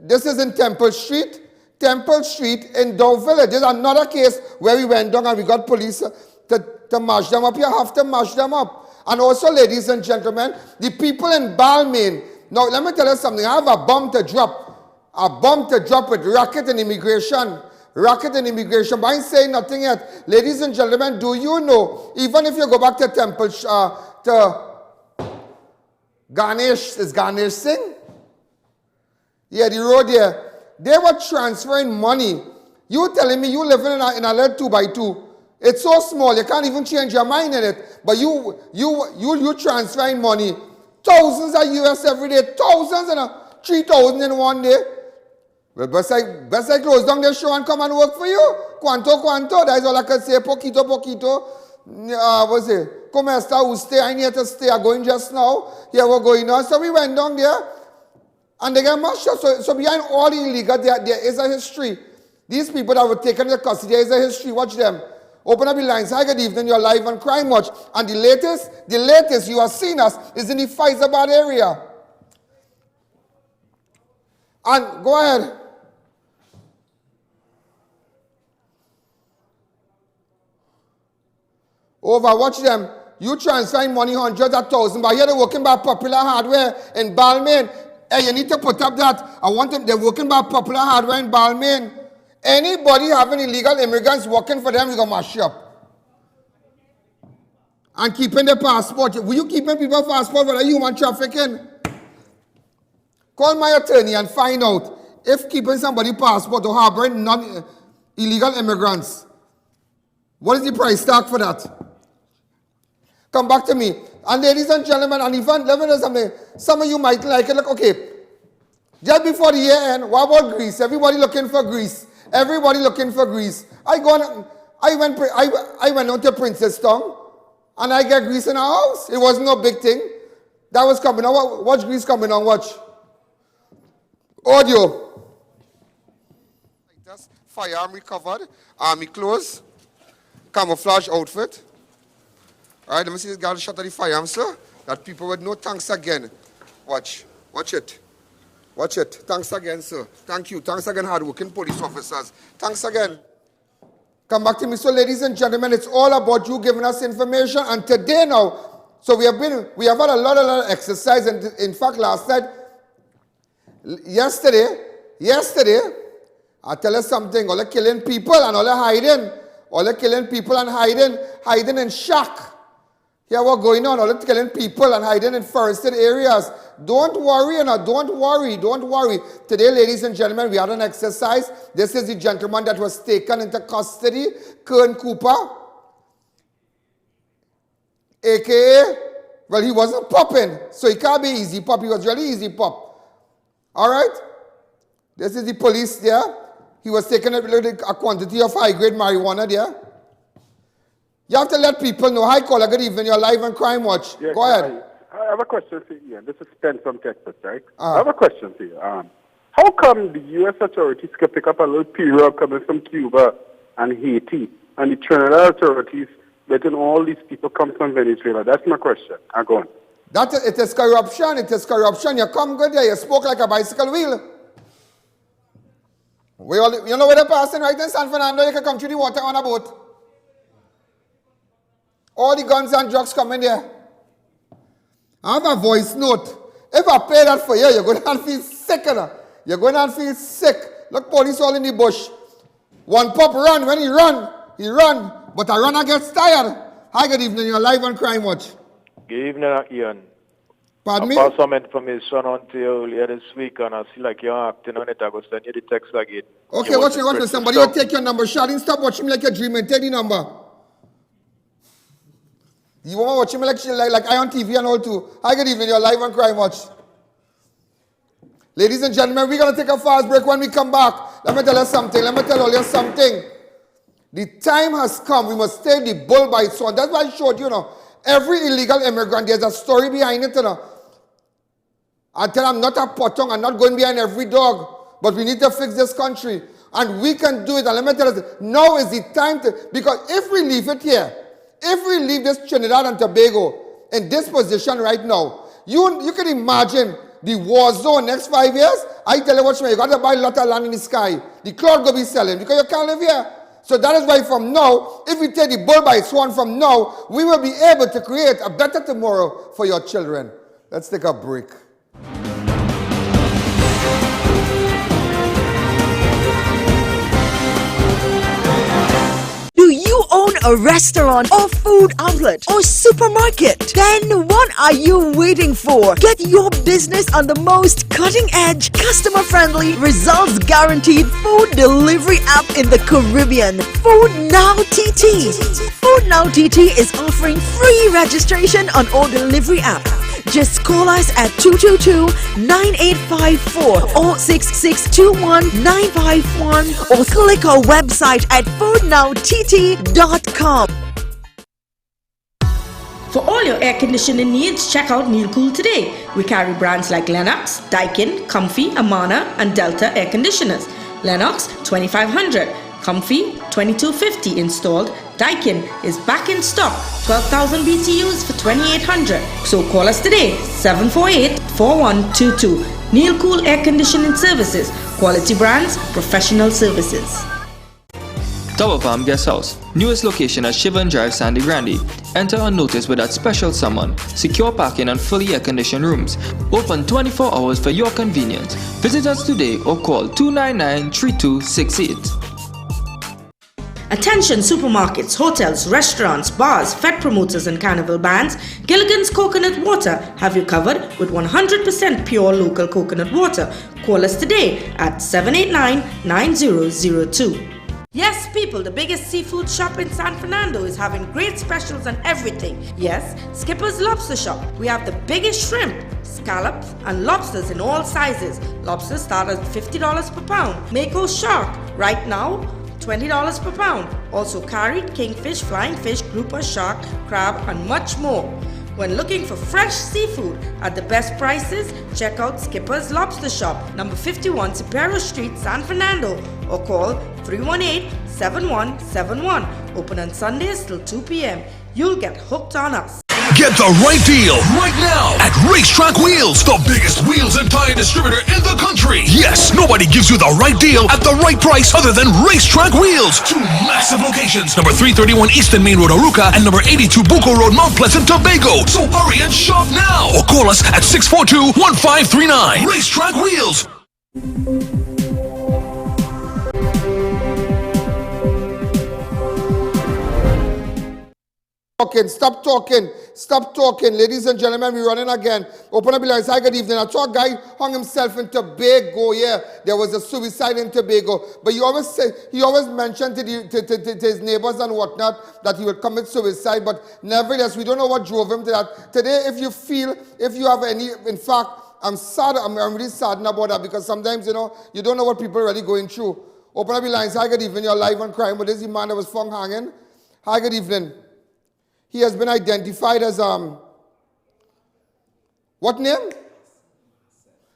S2: this is in Temple Street. Temple Street in Dow Village. There's another case where we went down and we got police to mash them up. You have to mash them up. And also, ladies and gentlemen, the people in Balmain. Now, let me tell you something. I have a bomb to drop. A bomb to drop with racket and immigration. Racket and immigration. But I ain't saying nothing yet. Ladies and gentlemen, do you know, even if you go back to Temple, to Ganesh, is Ganesh Singh? Yeah, the road there. They were transferring money. You telling me you living in a little 2x2. It's so small, you can't even change your mind in it. But you transferring money. Thousands of US every day. Thousands and 3,000 in one day. Well, best I close down the show and come and work for you. Cuanto. That's all I can say. Poquito. What's it? Come está usted? I need to stay. I'm going just now. Here we're going on. So we went down there. And they get mashed up. So behind all the illegal, there is a history. These people that were taken into custody, there is a history. Watch them. Open up the lines. Hi, good evening. You're live on Crime Watch. And the latest you have seen us is in the Fyzabad area. And go ahead. Over, watch them. You transferring money hundreds of thousands, but here they're working by Popular Hardware in Balmain. Hey, you need to put up that. I want them, they're working by Popular Hardware in Balmain. Anybody having illegal immigrants working for them, we're going to mash up. And keeping their passport. Will you keeping people's passport for human trafficking? Call my attorney and find out if keeping somebody's passport or harboring non-illegal immigrants. What is the price tag for that? Come back to me. And ladies and gentlemen, and even let me know something. Some of you might like it. Like, okay, just before the year end, what about Greece? Everybody looking for Greece. Everybody looking for Greece. I went out to Princestown, and I get Greece in our house. It wasn't no big thing. That was coming on. Watch Greece coming on. Watch. Audio. Firearm recovered. Army clothes. Camouflage outfit. All right, let me see this guy shot at the firearm, sir. That people with no thanks again. Watch it. Watch it. Thanks again, sir. Thank you. Thanks again, hardworking police officers. Thanks again. Come back to me. So ladies and gentlemen, it's all about you giving us information. And today now, so we have had a lot of exercise. And in fact, last night, yesterday, I tell you something, all the killing people and all the hiding, all the killing people and hiding in shack. Here what's going on, all the killing people and hiding in forested areas. Don't worry, don't worry. Today, ladies and gentlemen, we had an exercise. This is the gentleman that was taken into custody, Kern Cooper, aka, well, he wasn't popping, so he can't be easy pop. He was really easy pop. All right? This is the police there. He was taking a quantity of high-grade marijuana there. You have to let people know. Hi, caller. Good evening. You're live on Crime Watch.
S21: Yeah,
S2: go ahead.
S21: I have a question for you. This is Penn from Texas, right? I have a question for you. How come the U.S. authorities can pick up a little pirogue coming from Cuba and Haiti, and the Trinidad authorities letting all these people come from Venezuela? That's my question. I'm going.
S2: It is corruption. It is corruption. You come good there. You spoke like a bicycle wheel. You know where they're passing right in San Fernando? You can come through the water on a boat. All the guns and drugs come in there. I have a voice note. If I play that for you, you're going to feel sick. You're going to feel sick. Look, police all in the bush. One pup run. When he run. But a runner gets tired. Hi, good evening. You're live on Crime Watch.
S22: Good evening, I.A.N.
S2: Pardon me?
S22: I passed some information on to you earlier this week, and I see like you're acting on it. I go send you the text again.
S2: Okay, watch me. Somebody will take your number. Sharding, stop watching me like you're dreaming. Take the number. You want to watch me like I on TV and all too. Hi, good evening. You're live on Crime Watch. Ladies and gentlemen, we're going to take a fast break. When we come back, let me tell you something. Let me tell all you something. The time has come. We must take the bull by its horn. That's why I showed you, every illegal immigrant, there's a story behind it, I tell I'm not a potong. I'm not going behind every dog. But we need to fix this country. And we can do it. And let me tell you, now is the time to, because if we leave it here, if we leave this Trinidad and Tobago in this position right now, you can imagine the war zone next 5 years. I tell you what, you got to buy a lot of land in the sky. The cloud will be selling because you can't live here. So that is why from now, if we take the bull by its horn from now, we will be able to create a better tomorrow for your children. Let's take a break.
S6: Do you own a restaurant or food outlet or supermarket? Then what are you waiting for? Get your business on the most cutting-edge, customer-friendly, results-guaranteed food delivery app in the Caribbean, Food Now TT. Food Now TT is offering free registration on our delivery app. Just call us at 222-9854 or 6621-951 or click our website at foodnowtt.com.
S5: For all your air conditioning needs, check out Neil Cool today. We carry brands like Lennox, Daikin, Comfy, Amana, and Delta air conditioners. Lennox 2500, Comfy 2250 installed. Daikin is back in stock, 12,000 BTUs for 2,800. So call us today, 748-4122. Neil Cool Air Conditioning Services, quality brands, professional services.
S9: Tower Farm Guest House, newest location at Shivan Drive, Sandy Grande. Enter unnoticed with that special summon. Secure parking and fully air-conditioned rooms. Open 24 hours for your convenience. Visit us today or call 299-3268.
S5: Attention supermarkets, hotels, restaurants, bars, fed promoters and carnival bands, Gilligan's Coconut Water have you covered with 100% pure local coconut water. Call us today at 789-9002. Yes, people, the biggest seafood shop in San Fernando is having great specials on everything. Yes, Skipper's Lobster Shop. We have the biggest shrimp, scallops, and lobsters in all sizes. Lobsters start at $50 per pound. Mako Shark, right now, $20 per pound. Also carried, kingfish, flying fish, grouper, shark, crab, and much more. When looking for fresh seafood at the best prices, check out Skipper's Lobster Shop, number 51 PIPARO Street, San Fernando, or call 318-7171. Open on Sundays till 2 p.m. You'll get hooked on us.
S10: Get the right deal right now at Racetrack Wheels, the biggest wheels and tire distributor in the country. Yes, nobody gives you the right deal at the right price other than Racetrack Wheels. 2 massive locations, number 331 Eastern Main Road, Aruca, and number 82 Bucco Road, Mount Pleasant, Tobago. So hurry and shop now or call us at 642-1539. Racetrack Wheels.
S2: Stop talking. Ladies and gentlemen, we're running again. Open up your lines. Hi, good evening. I saw a guy hung himself in Tobago. Yeah, there was a suicide in Tobago. But he always mentioned to his neighbors and whatnot that he would commit suicide. But nevertheless, we don't know what drove him to that. Today, if you have any, in fact, I'm sad. I'm really saddened about that because sometimes, you don't know what people are really going through. Open up your lines. Hi, good evening. You're live on crime. But this is the man that was found hanging. Hi, good evening. He has been identified as, what name?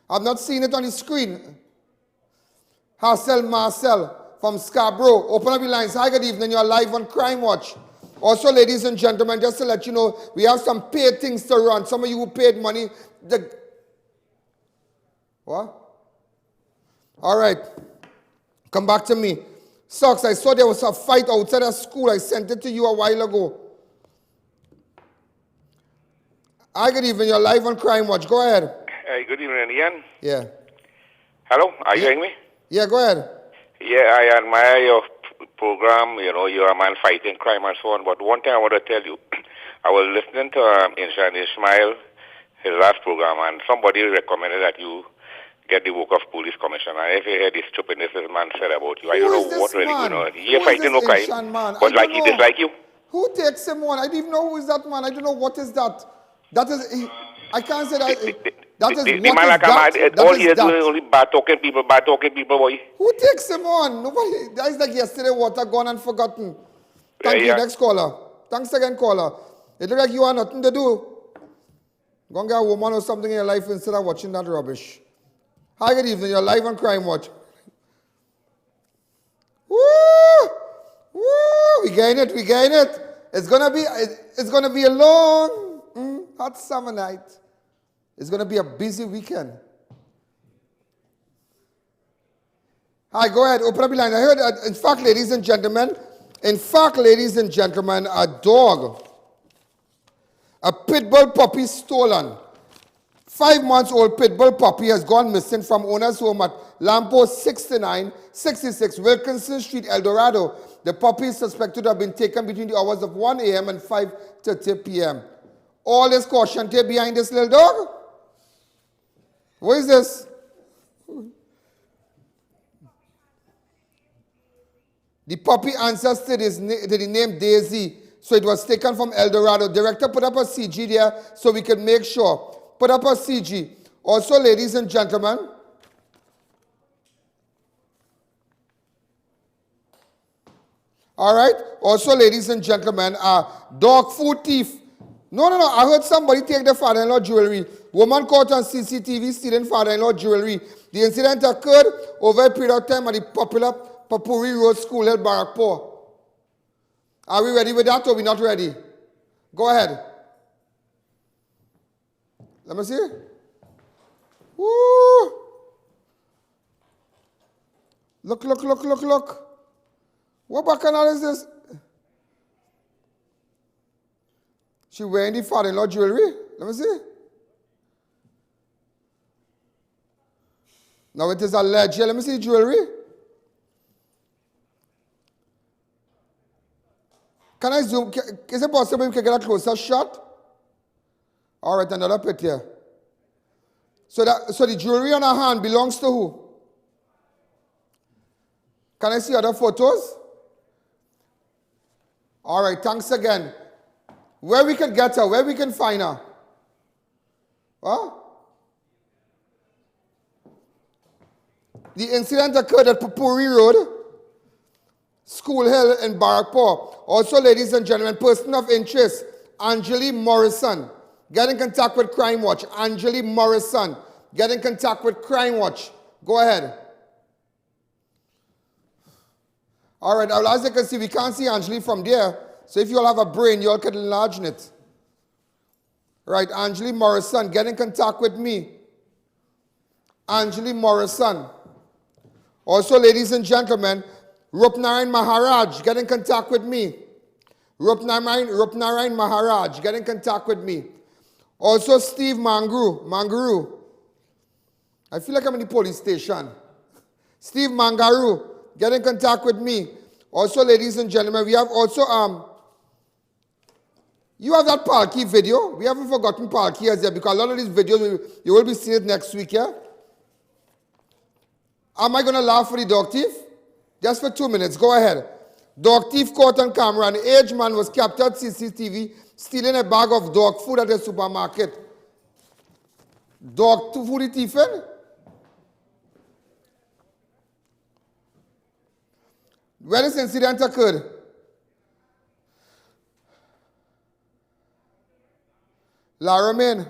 S2: I've not seen it on the screen. Marcel from Scarborough. Open up your lines. Hi, good evening. You're live on Crime Watch. Also, ladies and gentlemen, just to let you know, we have some paid things to run. Some of you who paid money. What? All right. Come back to me. Socks, I saw there was a fight outside of school. I sent it to you a while ago. Hi, good evening. You're live on Crime Watch. Go ahead.
S1: Hey, good evening, I.A.N.
S2: Yeah.
S1: Hello, are you hearing me?
S2: Yeah, go ahead.
S1: Yeah, I admire your program. You're a man fighting crime and so on. But one thing I want to tell you, I was listening to Inshan Ismail, his last program, and somebody recommended that you get the work of police commissioner. And if you hear the stupidness this man said about you, I don't know what really going on. You're fighting no crime, but like he dislike you.
S2: Who takes him on? I don't even know who is that man. I don't know what is that. That is, I can't say that. That is
S1: the man like that. All he is doing only bad talking people, boy.
S2: Who takes him on? Nobody. That is like yesterday, water gone and forgotten. Thank you. Next caller. Thanks again, caller. It looks like you have nothing to do. Go and get a woman or something in your life instead of watching that rubbish. Hi, good evening. You're live on Crime Watch. Woo! Woo! We gain it. It's gonna be a long, hot summer night. It's gonna be a busy weekend. Hi, go ahead. Open up your line. I heard. In fact, ladies and gentlemen, a dog, a pit bull puppy stolen. 5 months old pit bull puppy has gone missing from owner's home at Lamppost 6966 Wilkinson Street, El Dorado. The puppy is suspected to have been taken between the hours of 1 a.m. and 5:30 p.m. All this caution tape behind this little dog? What is this? The puppy answers to the name Daisy, so it was taken from El Dorado. Director put up a CG there so we could make sure. Put up a CG. Also, ladies and gentlemen, all right? Also, ladies and gentlemen, dog food thief. No. I heard somebody take the father-in-law jewelry. Woman caught on CCTV stealing father-in-law jewelry. The incident occurred over a period of time at the popular Papuri Road School Hill, Barakpur. Are we ready with that or are we not ready? Go ahead. Let me see. Woo! Look. What bacchanal is this? She wearing the father-in-law jewelry? Let me see. Now it is alleged. Let me see the jewelry. Can I zoom? Is it possible we can get a closer shot? All right, another pit here. So the jewelry on her hand belongs to who? Can I see other photos? All right, thanks again. Where we can get her, where we can find her? Huh? The incident occurred at Papuri Road, School Hill in Barakpur. Also, ladies and gentlemen, person of interest, Angeli Morrison. Get in contact with Crime Watch. Angeli Morrison. Get in contact with Crime Watch. Go ahead. All right, now as you can see, we can't see Angeli from there. So if you all have a brain, you all can enlarge it. Right, Angeli Morrison, get in contact with me. Angeli Morrison. Also, ladies and gentlemen, Rupnarayan Maharaj, get in contact with me. Rupnarayan Maharaj, get in contact with me. Also, Steve Mangaru. I feel like I'm in the police station. Steve Mangaru, get in contact with me. Also, ladies and gentlemen, we have also, you have that Palki video. We haven't forgotten Palki as yet because a lot of these videos, you will be seeing it next week, yeah? Am I going to laugh for the dog thief? Just for 2 minutes. Go ahead. Dog thief caught on camera. An aged man was captured CCTV stealing a bag of dog food at a supermarket. Dog food thiefing? Where this incident occurred? Laramin.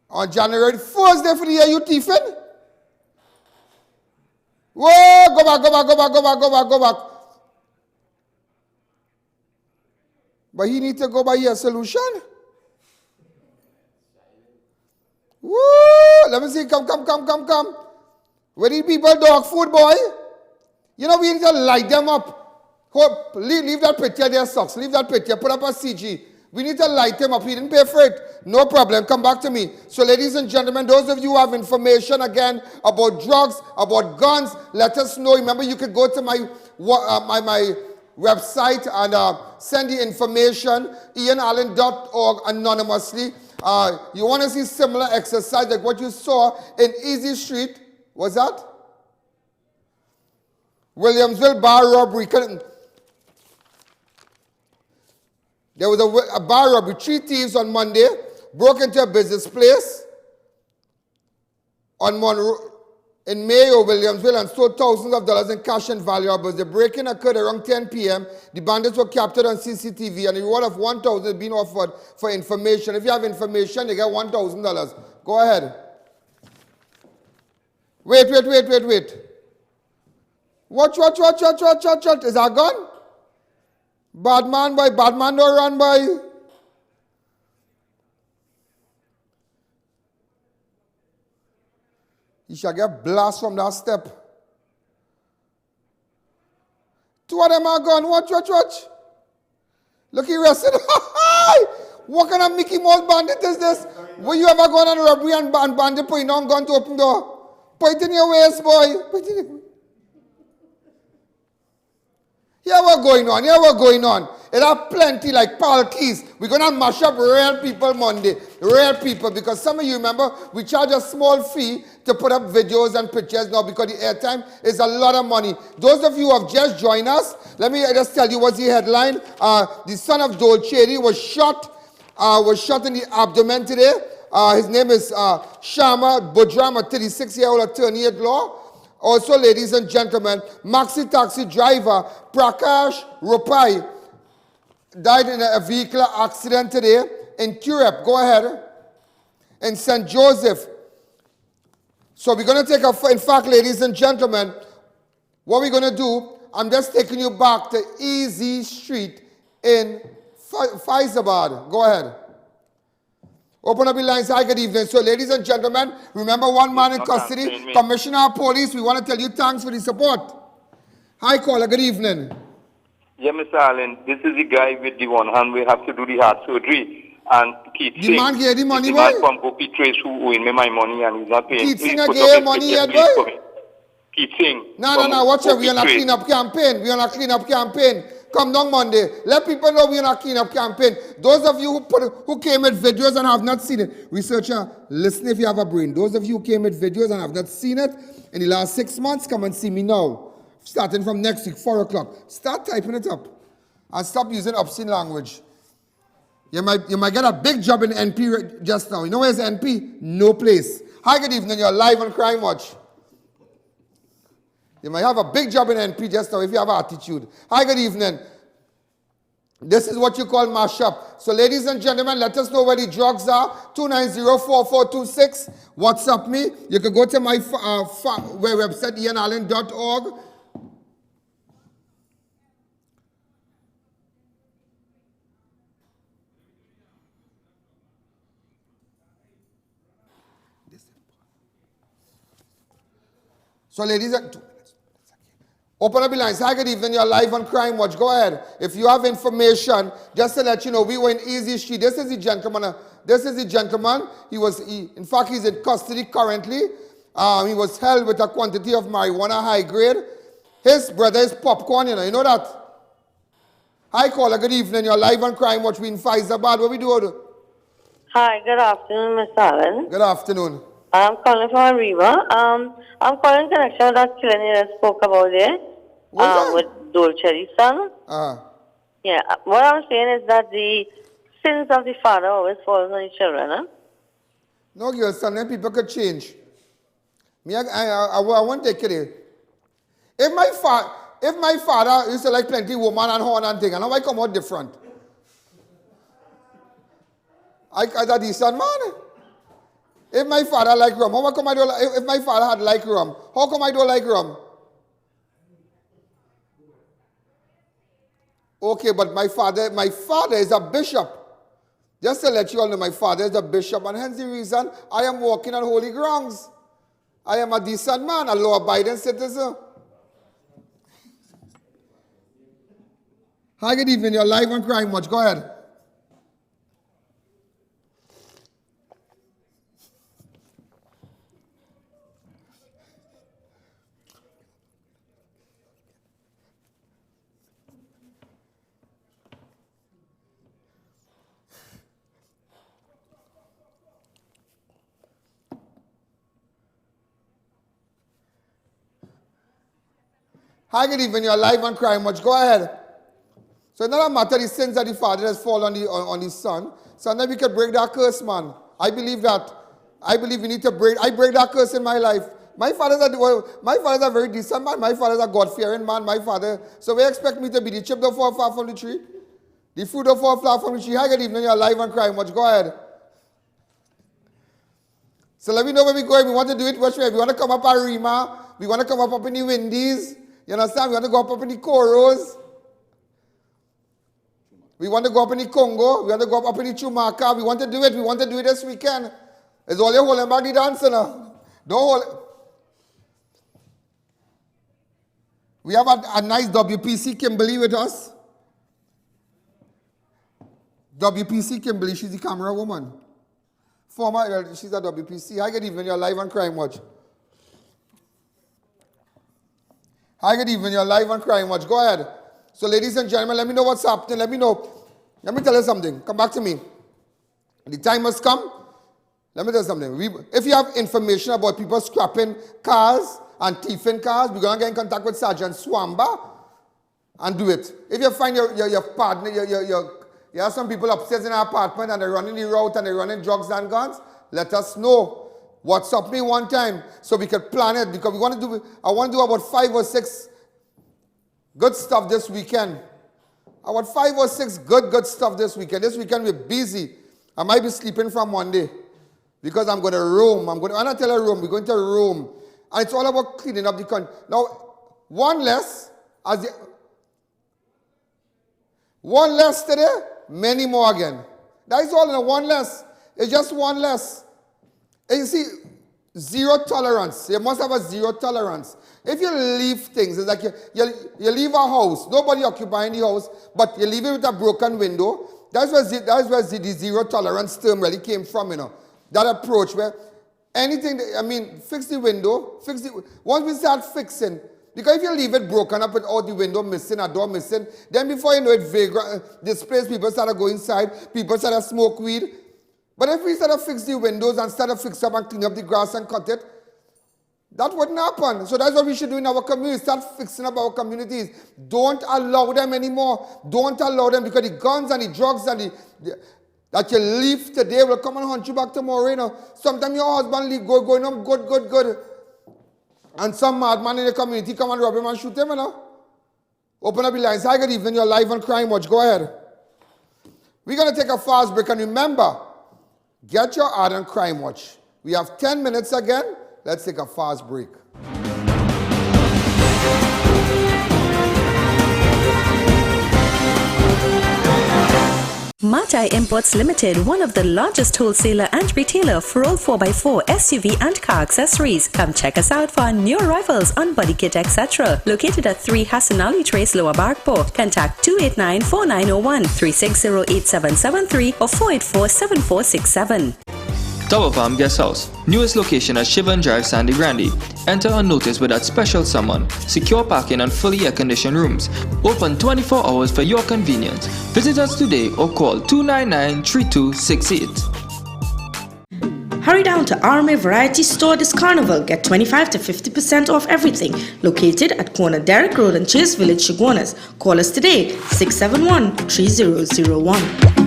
S2: On January 1st, day for the year, you thieving? Whoa, go back. But he need to go by your solution. Woo, let me see, come. Where the people dog food, boy? You know, we need to light them up. Hope, leave that picture there, socks. Leave that picture, put up a CG. We need to light them up. He didn't pay for it. No problem. Come back to me. So, ladies and gentlemen, those of you who have information, again, about drugs, about guns, let us know. Remember, you could go to my website and send the information, IANallen.org, anonymously. You want to see similar exercise like what you saw in Easy Street. What's that? Williamsville bar robbery. There was a bar robbery. 3 thieves on Monday broke into a business place in Mayo, Williamsville, and stole thousands of dollars in cash and valuables. The break-in occurred around 10 p.m. The bandits were captured on CCTV, and a reward of $1,000 is being offered for information. If you have information, you get $1,000. Go ahead. Wait. Watch. Is that gone? Bad man don't run by. You shall get blast from that step. 2 of them are gone. Watch. Look, he rested. What kind of Mickey Mouse bandit is this? Will you ever go on a robbery and bandit putting on gun to open door? Put it in your waist, boy. Here we're going on. It are plenty like palkis. We're going to mash up real people Monday. Real people. Because some of you remember, we charge a small fee to put up videos and pictures now because the airtime is a lot of money. Those of you who have just joined us, let me just tell you what's the headline. The son of Dole was shot in the abdomen today. His name is Sharma Boodram, a 36-year-old attorney at law. Also, ladies and gentlemen, maxi taxi driver Prakash ROOPAI died in a vehicular accident today in CUREPE. Go ahead. In St. Joseph. So we're going to take in fact, ladies and gentlemen, what we're going to do, I'm just taking you back to Easy Street in Fyzabad. Go ahead. Open up the lines. Hi, good evening. So, ladies and gentlemen, remember one man in custody, Commissioner of Police. We want to tell you thanks for the support. Hi, caller. Good evening.
S3: Yeah, Mr. Allen, this is the guy with the one hand. We have to do the heart surgery. And Keith
S2: the man gave the money,
S3: the
S2: boy?
S3: man from Gopi Trace who owing me my money and he's not paying.
S2: Keith Singh gave money yet, boy?
S3: Keith Singh.
S2: No. Watch it. We are on a clean-up campaign. Come down Monday. Let people know we're on a clean-up campaign. Those of you who came with videos and have not seen it, researcher, listen if you have a brain. Those of you who came with videos and have not seen it in the last 6 months, come and see me now. Starting from next week, 4 o'clock. Start typing it up. And stop using obscene language. You might get a big job in NP just now. You know where's NP? No place. Hi, good evening. You're live on Crime Watch. You might have a big job in NP just now if you have attitude. Hi, good evening. This is what you call mashup. So, ladies and gentlemen, let us know where the drugs are. 290-4426. WhatsApp me. You can go to my website, IANallen.org. So ladies and... Open up the lines. Hi, good evening. You're live on Crime Watch. Go ahead. If you have information, just to let you know, we were in Easy Street. This is the gentleman. In fact, he's in custody currently. He was held with a quantity of marijuana, high grade. His brother is Popcorn, you know that? Hi, caller. Good evening. You're live on Crime Watch. We in Fyzabad. What we do?
S4: Hi, good afternoon, Mr. Allen.
S2: Good afternoon.
S4: I'm calling from Arriva. I'm calling in connection with that killing you spoke about there. With Dole son. Yeah, what I'm saying is that the sins of the father always falls on the children, huh?
S2: No, girl, son, then people could change. I want to take it. If my father used to like plenty woman and horn and thing, I know I come out different. I a decent man. If my father like rum, how come I don't like, if my father had like rum, how come I don't like rum? Okay, but my father is a bishop. Just to let you all know, my father is a bishop, and hence the reason I am walking on holy grounds. I am a decent man, a law-abiding citizen. Hi, good evening. You're live on Crime Watch. Go ahead. Hi, good evening. You're live on Crime Watch. Go ahead. So it doesn't matter the sins that the father has fallen on his son. Sometimes we can break that curse, man. I believe that. I believe we need to break. I break that curse in my life. My father's a very decent man. My father's a God-fearing man. My father. So we expect me to be the chip that fall far from the tree. The fruit that fall far from the tree. Hi, good evening. You're live on Crime Watch. Go ahead. So let me know where we're going. We want to do it which way. We want to come up at Rima. We want to come up in the Windies. You understand? We want to go up in the Coros. We want to go up in the Congo. We want to go up in the Chumaka. We want to do it. We want to do it this weekend. It's all you holding back the dancer now. Don't hold it. We have a nice WPC Kimberly with us. WPC Kimberly, she's the camera woman. She's a WPC. Hi, good evening. You're live on Crime Watch. Hi, good evening. You're live on Crime Watch. Go ahead. So, ladies and gentlemen, let me know what's happening. Let me know. Let me tell you something. Come back to me. The time has come. Let me tell you something. If you have information about people scrapping cars and thieving cars, we're going to get in contact with Sergeant Swamba and do it. If you find your partner, you have some people upstairs in our apartment and they're running the route and they're running drugs and guns, let us know. WhatsApp me one time so we can plan it, because I want to do about 5 or 6 good stuff this weekend. About 5 or 6 good stuff this weekend. This weekend we're busy. I might be sleeping from Monday because I'm going to roam. When I tell you roam, we're going to roam. And it's all about cleaning up the country. Now, one less today, many more again. That is all in a one less. It's just one less. And you see, zero tolerance. You must have a zero tolerance. If you leave things, it's like you leave a house, nobody occupying the house, but you leave it with a broken window. That's where the zero tolerance term really came from, you know. That approach where anything, fix the window, once we start fixing, because if you leave it broken up with all the window missing, a door missing, then before you know it, vagrant, displaced people start to go inside, people start to smoke weed. But if we start to fix the windows and start to fix up and clean up the grass and cut it, that wouldn't happen. So that's what we should do in our community. Start fixing up our communities. Don't allow them anymore. Don't allow them, because the guns and the drugs and that you leave today will come and hunt you back tomorrow. You know. Sometimes your husband leave, going on good. And some madman in the community come and rob him and shoot him. You know. Open up the lines. Hi, good evening. You're live on Crime Watch. Go ahead. We're going to take a fast break. And remember, get your ad on Crime Watch. We have 10 minutes again. Let's take a fast break.
S7: Matai Imports Limited, one of the largest wholesaler and retailer for all 4x4 SUV and car accessories. Come check us out for our new arrivals on body kit, etc. Located at 3 Hassan Ali Trace, Lower Barkport. Contact 289-4901, 360-8773 or 484-7467.
S9: Tower Farm Guest House, newest location at Shivan Drive, Sandy Grande. Enter unnoticed with that special summon. Secure parking and fully air-conditioned rooms. Open 24 hours for your convenience. Visit us today or call 299-3268.
S5: Hurry down to RMA Variety Store this carnival. Get 25 to 50% off everything. Located at corner Derrick Road and Chase Village, Chaguanas. Call us today, 671-3001.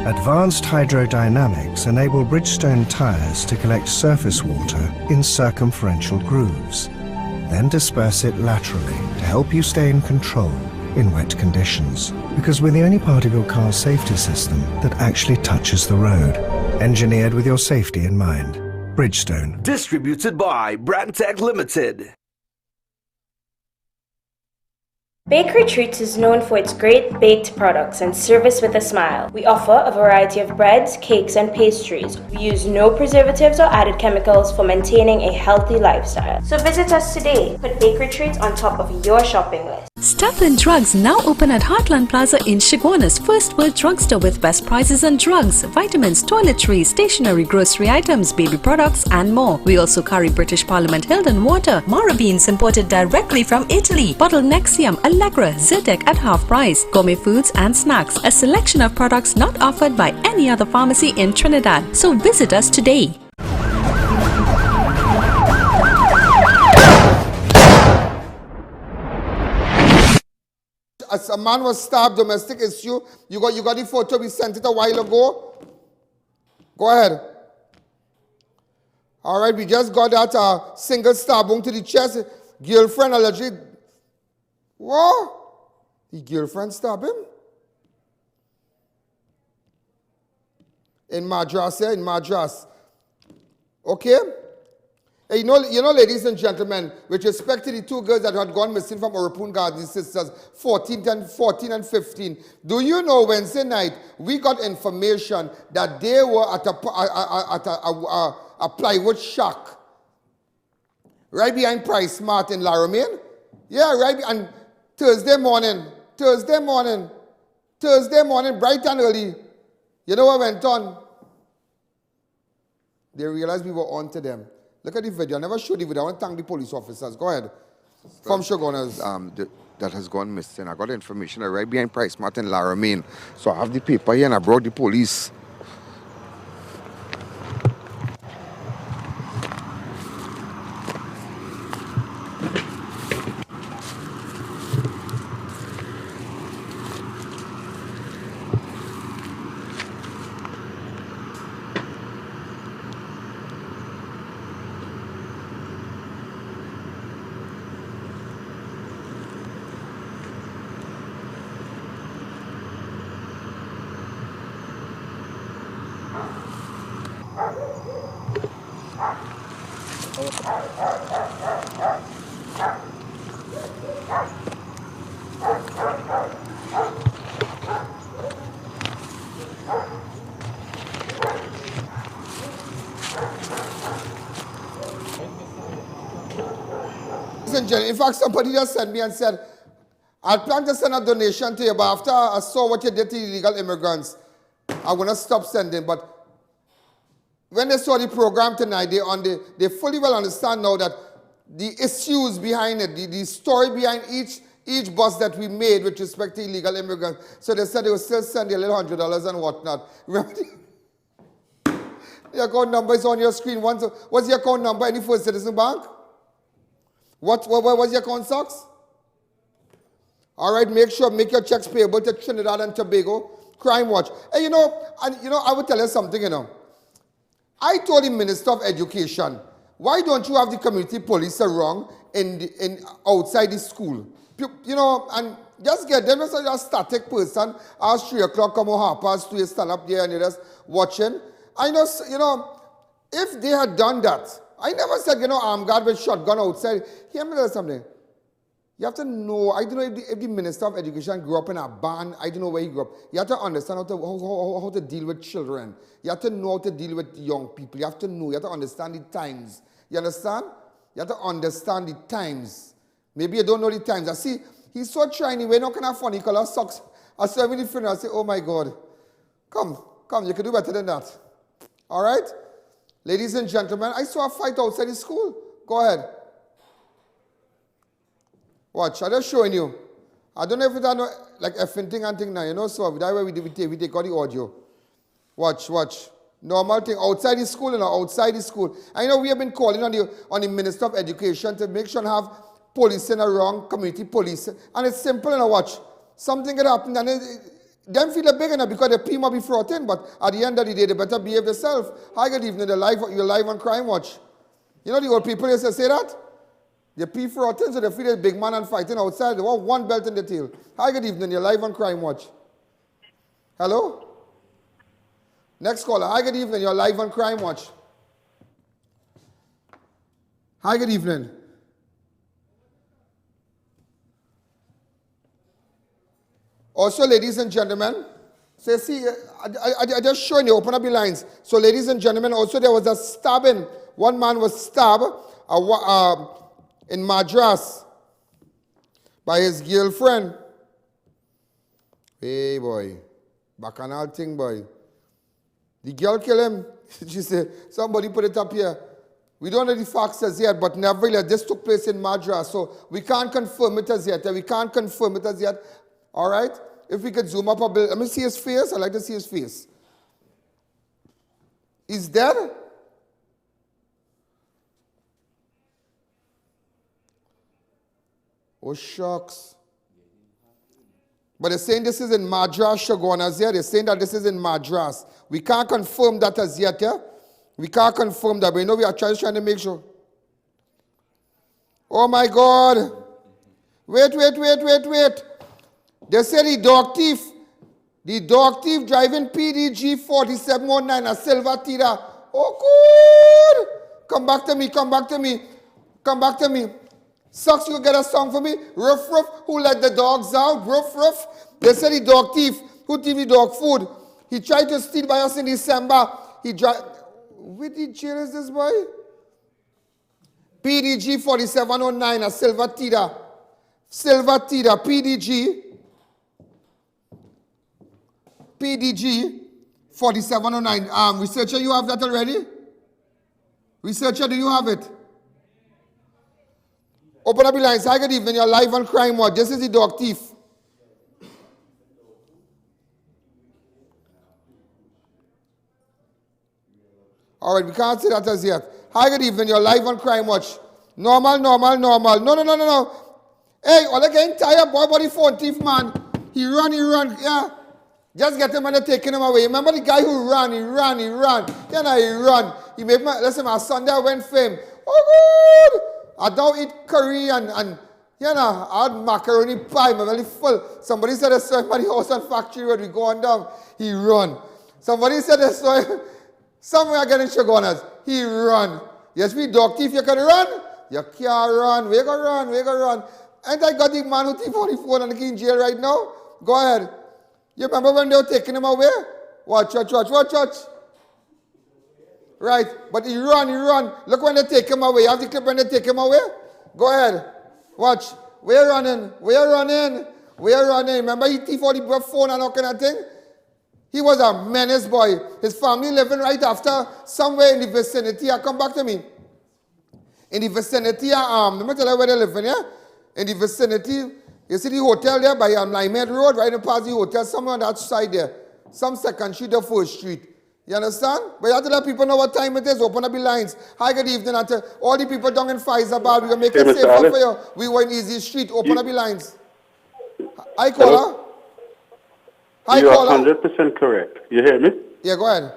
S15: Advanced hydrodynamics enable Bridgestone tires to collect surface water in circumferential grooves, then disperse it laterally to help you stay in control in wet conditions. Because we're the only part of your car's safety system that actually touches the road. Engineered with your safety in mind. Bridgestone.
S16: Distributed by Brandtech Limited.
S19: Bakery Treats is known for its great baked products and service with a smile. We offer a variety of breads, cakes, and pastries. We use no preservatives or added chemicals for maintaining a healthy lifestyle. So visit us today. Put Bakery Treats on top of your shopping list.
S7: Stapleton Drugs now open at Heartland Plaza in Chaguanas, first world drugstore with best prices on drugs, vitamins, toiletries, stationery, grocery items, baby products, and more. We also carry British Parliament Hilden water, Mara beans imported directly from Italy, bottled Nexium, Allegra, Zyrtec at half price, gourmet foods and snacks, a selection of products not offered by any other pharmacy in Trinidad. So visit us today.
S2: As a man was stabbed, domestic issue. You got the photo, we sent it a while ago. Go ahead. All right, we just got that single stab wound to the chest. Girlfriend allegedly. What? The girlfriend stabbed him? In Madras, yeah, in Madras. Okay? Hey, you know, ladies and gentlemen, with respect to the two girls that had gone missing from Orapun Garden Sisters, 14 and 15, do you know Wednesday night, we got information that they were at a plywood shack right behind Price Mart in Laramie? Yeah, right, and Thursday morning, bright and early, you know what went on? They realized we were on to them. Look at the video. I never showed the video. I want to thank the police officers. Go ahead. From Chaguanas.
S12: That has gone missing. I got the information right behind Price Mart in Laramie. So I have the paper here and I brought the police.
S2: In fact, somebody just sent me and said, I plan to send a donation to you, but after I saw what you did to illegal immigrants, I'm going to stop sending. But when they saw the program tonight, they fully well understand now that the issues behind it, the story behind each bus that we made with respect to illegal immigrants. So they said they would still send you a little $100 and whatnot. Remember the account number is on your screen. What's your account number? Any First Citizen Bank? What was your account, Socks? All right, make your checks payable to Trinidad and Tobago Crime Watch. Hey, I would tell you something, I told the Minister of Education, why don't you have the community police around outside the school? And just get them as a static person. As 3 o'clock, come on, 2:30, you stand up there and you're just watching. I know, If they had done that, I never said, armed guard with shotgun outside. Hear me tell you something. You have to know, I don't know if the Minister of Education grew up in a band, I don't know where he grew up. You have to understand how to deal with children. You have to know how to deal with young people. You have to know, you have to understand the times. You understand? You have to understand the times. Maybe you don't know the times. I see, he's so shiny, we're not kind of funny color socks. I saw him in the funeral, I say, oh my God. Come, you can do better than that. All right? Ladies and gentlemen, I saw a fight outside the school. Go ahead. Watch, I'm just showing you. I don't know if it's like effing thing and thing now, so that way we take all the audio. Watch. Normal thing, outside the school, outside the school. I know we have been calling on the Minister of Education to make sure to have policing around, community policing. And it's simple, watch. Something could happen and them feel big enough because the P might be fraught in, but at the end of the day, they better behave themselves. Hi, good evening, you're live on Crime Watch. You know the old people used to say that? The P fraught in, so they feel a big man and fighting outside. They want one belt in the tail. Hi, good evening, you're live on Crime Watch. Hello? Next caller. Hi, good evening, you're live on Crime Watch. Hi, good evening. Also, ladies and gentlemen, so see, I just showing you, open up the lines. So, ladies and gentlemen, also there was a stabbing. One man was stabbed in Madras by his girlfriend. Hey, boy. Bacchanal thing, boy. The girl killed him. She said, somebody put it up here. We don't know the facts as yet, but nevertheless, this took place in Madras. So, we can't confirm it as yet. All right? If we could zoom up a bit. Let me see his face. I'd like to see his face. He's dead? Oh, shucks. But they're saying this is in Madras, Shagonas here. They're saying that this is in Madras. We can't confirm that as yet, yeah? We can't confirm that, but we are trying to make sure. Oh, my God. Wait. They say the dog thief driving PDG 4709, a silver Tira. Oh, good. Come back to me. Sucks, you get a song for me? Ruff, who let the dogs out? Ruff. They say the dog thief, who thief the dog food. He tried to steal by us in December. Which jail is this boy? PDG 4709, a silver Tira. PDG 4709. Researcher, you have that already? Researcher, do you have it? Open up the lines. Hi, good evening. You're live on Crime Watch. This is the dog thief. All right, we can't say that as yet. Hi, good evening. You're live on Crime Watch. Normal. No. Hey, all getting tired, boy, body phone thief, man. He run. Yeah. Just get him and they're taking him away. Remember the guy who ran. He run. He run. He made my Sunday went fame. Oh, good. I don't eat curry and I had macaroni pie. My belly full. Somebody said I saw him at the house on Factory Road. We go on down. He run. Somebody said I saw him somewhere getting Shagonas. He run. Yes, we dog thief. You can run. You can't run. We can run. And I got the man who thief on the phone and in jail right now. Go ahead. You remember when they were taking him away? Watch. Right, but he run. Look when they take him away. You have the clip when they take him away? Go ahead. Watch. We're running. Remember he thief all the phone and all kind of thing? He was a menace, boy. His family living right after, somewhere in the vicinity. Come back to me. In the vicinity, let me tell you where they live in, yeah? In the vicinity, you see the hotel there by Limehead Road, right past the hotel, somewhere on that side there. Some second street or first street. You understand? But you have to let people know what time it is. Open up the lines. Hi, good evening. And to all the people down in Fyzabad, we're going to make it safer for you. We were in Easy Street. Open up the lines. Hi, caller.
S21: You are 100% correct. You hear me?
S2: Yeah, go ahead.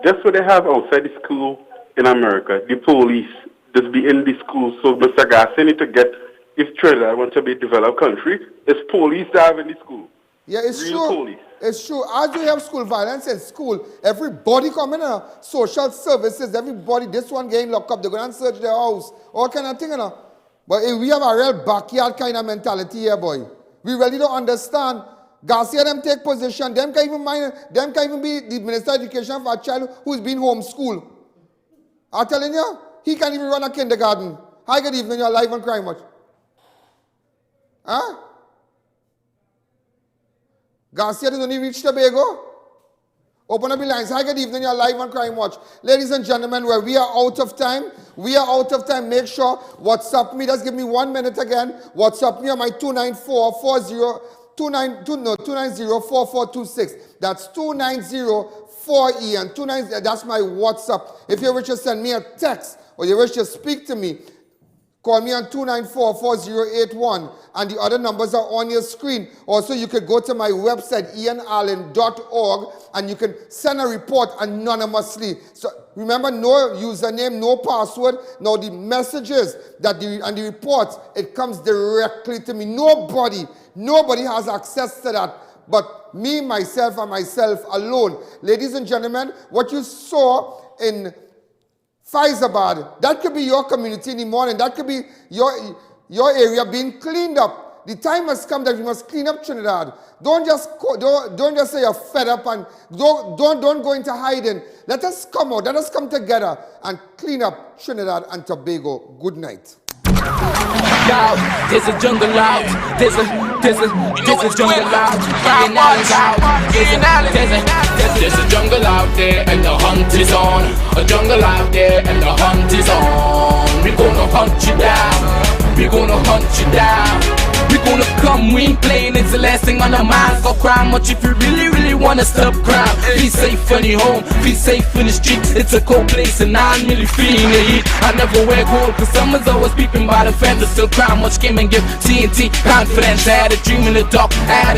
S21: Just what they have outside the school in America, the police just be in the school. So Mr. Garcia need to get, if Trinidad wants to be a developed country, it's police that have in the school.
S2: Yeah, it's
S21: Real
S2: true.
S21: police.
S2: It's true. As you have school violence in school, everybody coming in, social services, everybody, this one getting locked up, they're going to search their house, all kind of thing, you know. But we have a real backyard kind of mentality here, boy. We really don't understand. Garcia, them take position, them can't even be the Minister of Education for a child who's been homeschooled. I'm telling you, he can't even run a kindergarten. Hi, good evening, you're live on Crime Watch. Huh? Garcia has only reached Tobago. Open up the lines. Hi, good evening. You're live on Crime Watch. Ladies and gentlemen, we are out of time. We are out of time. Make sure WhatsApp me. Just give me 1 minute again. WhatsApp me on my 290-4426. That's 290-4E. 290. That's my WhatsApp. If you wish to send me a text or you wish to speak to me, call me on 294-4081, and the other numbers are on your screen. Also, you could go to my website, ianallen.org, and you can send a report anonymously. So remember, no username, no password. Now the messages and the reports, it comes directly to me. Nobody has access to that but me, myself, and myself alone. Ladies and gentlemen, what you saw in Fyzabad, that could be your community in the morning. That could be your area being cleaned up. The time has come that we must clean up Trinidad. Don't just say you're fed up and don't go into hiding. Let us come out. Let us come together and clean up Trinidad and Tobago. Good night.
S8: Yo, there's a jungle out. There's a jungle out. There's a jungle out there and the hunt is on. A jungle out there and the hunt is on. We're gonna hunt you down. We're gonna hunt you down. We're gonna come, we ain't playing, it's the last thing on our minds. Go crime much if you really wanna stop crime. Be safe in your home, be safe in the street. It's a cold place and I'm really feeling the heat. I never wear gold cause someone's always peeping by the fence. Still crime much came and give TNT confidence. I had a dream in the dark,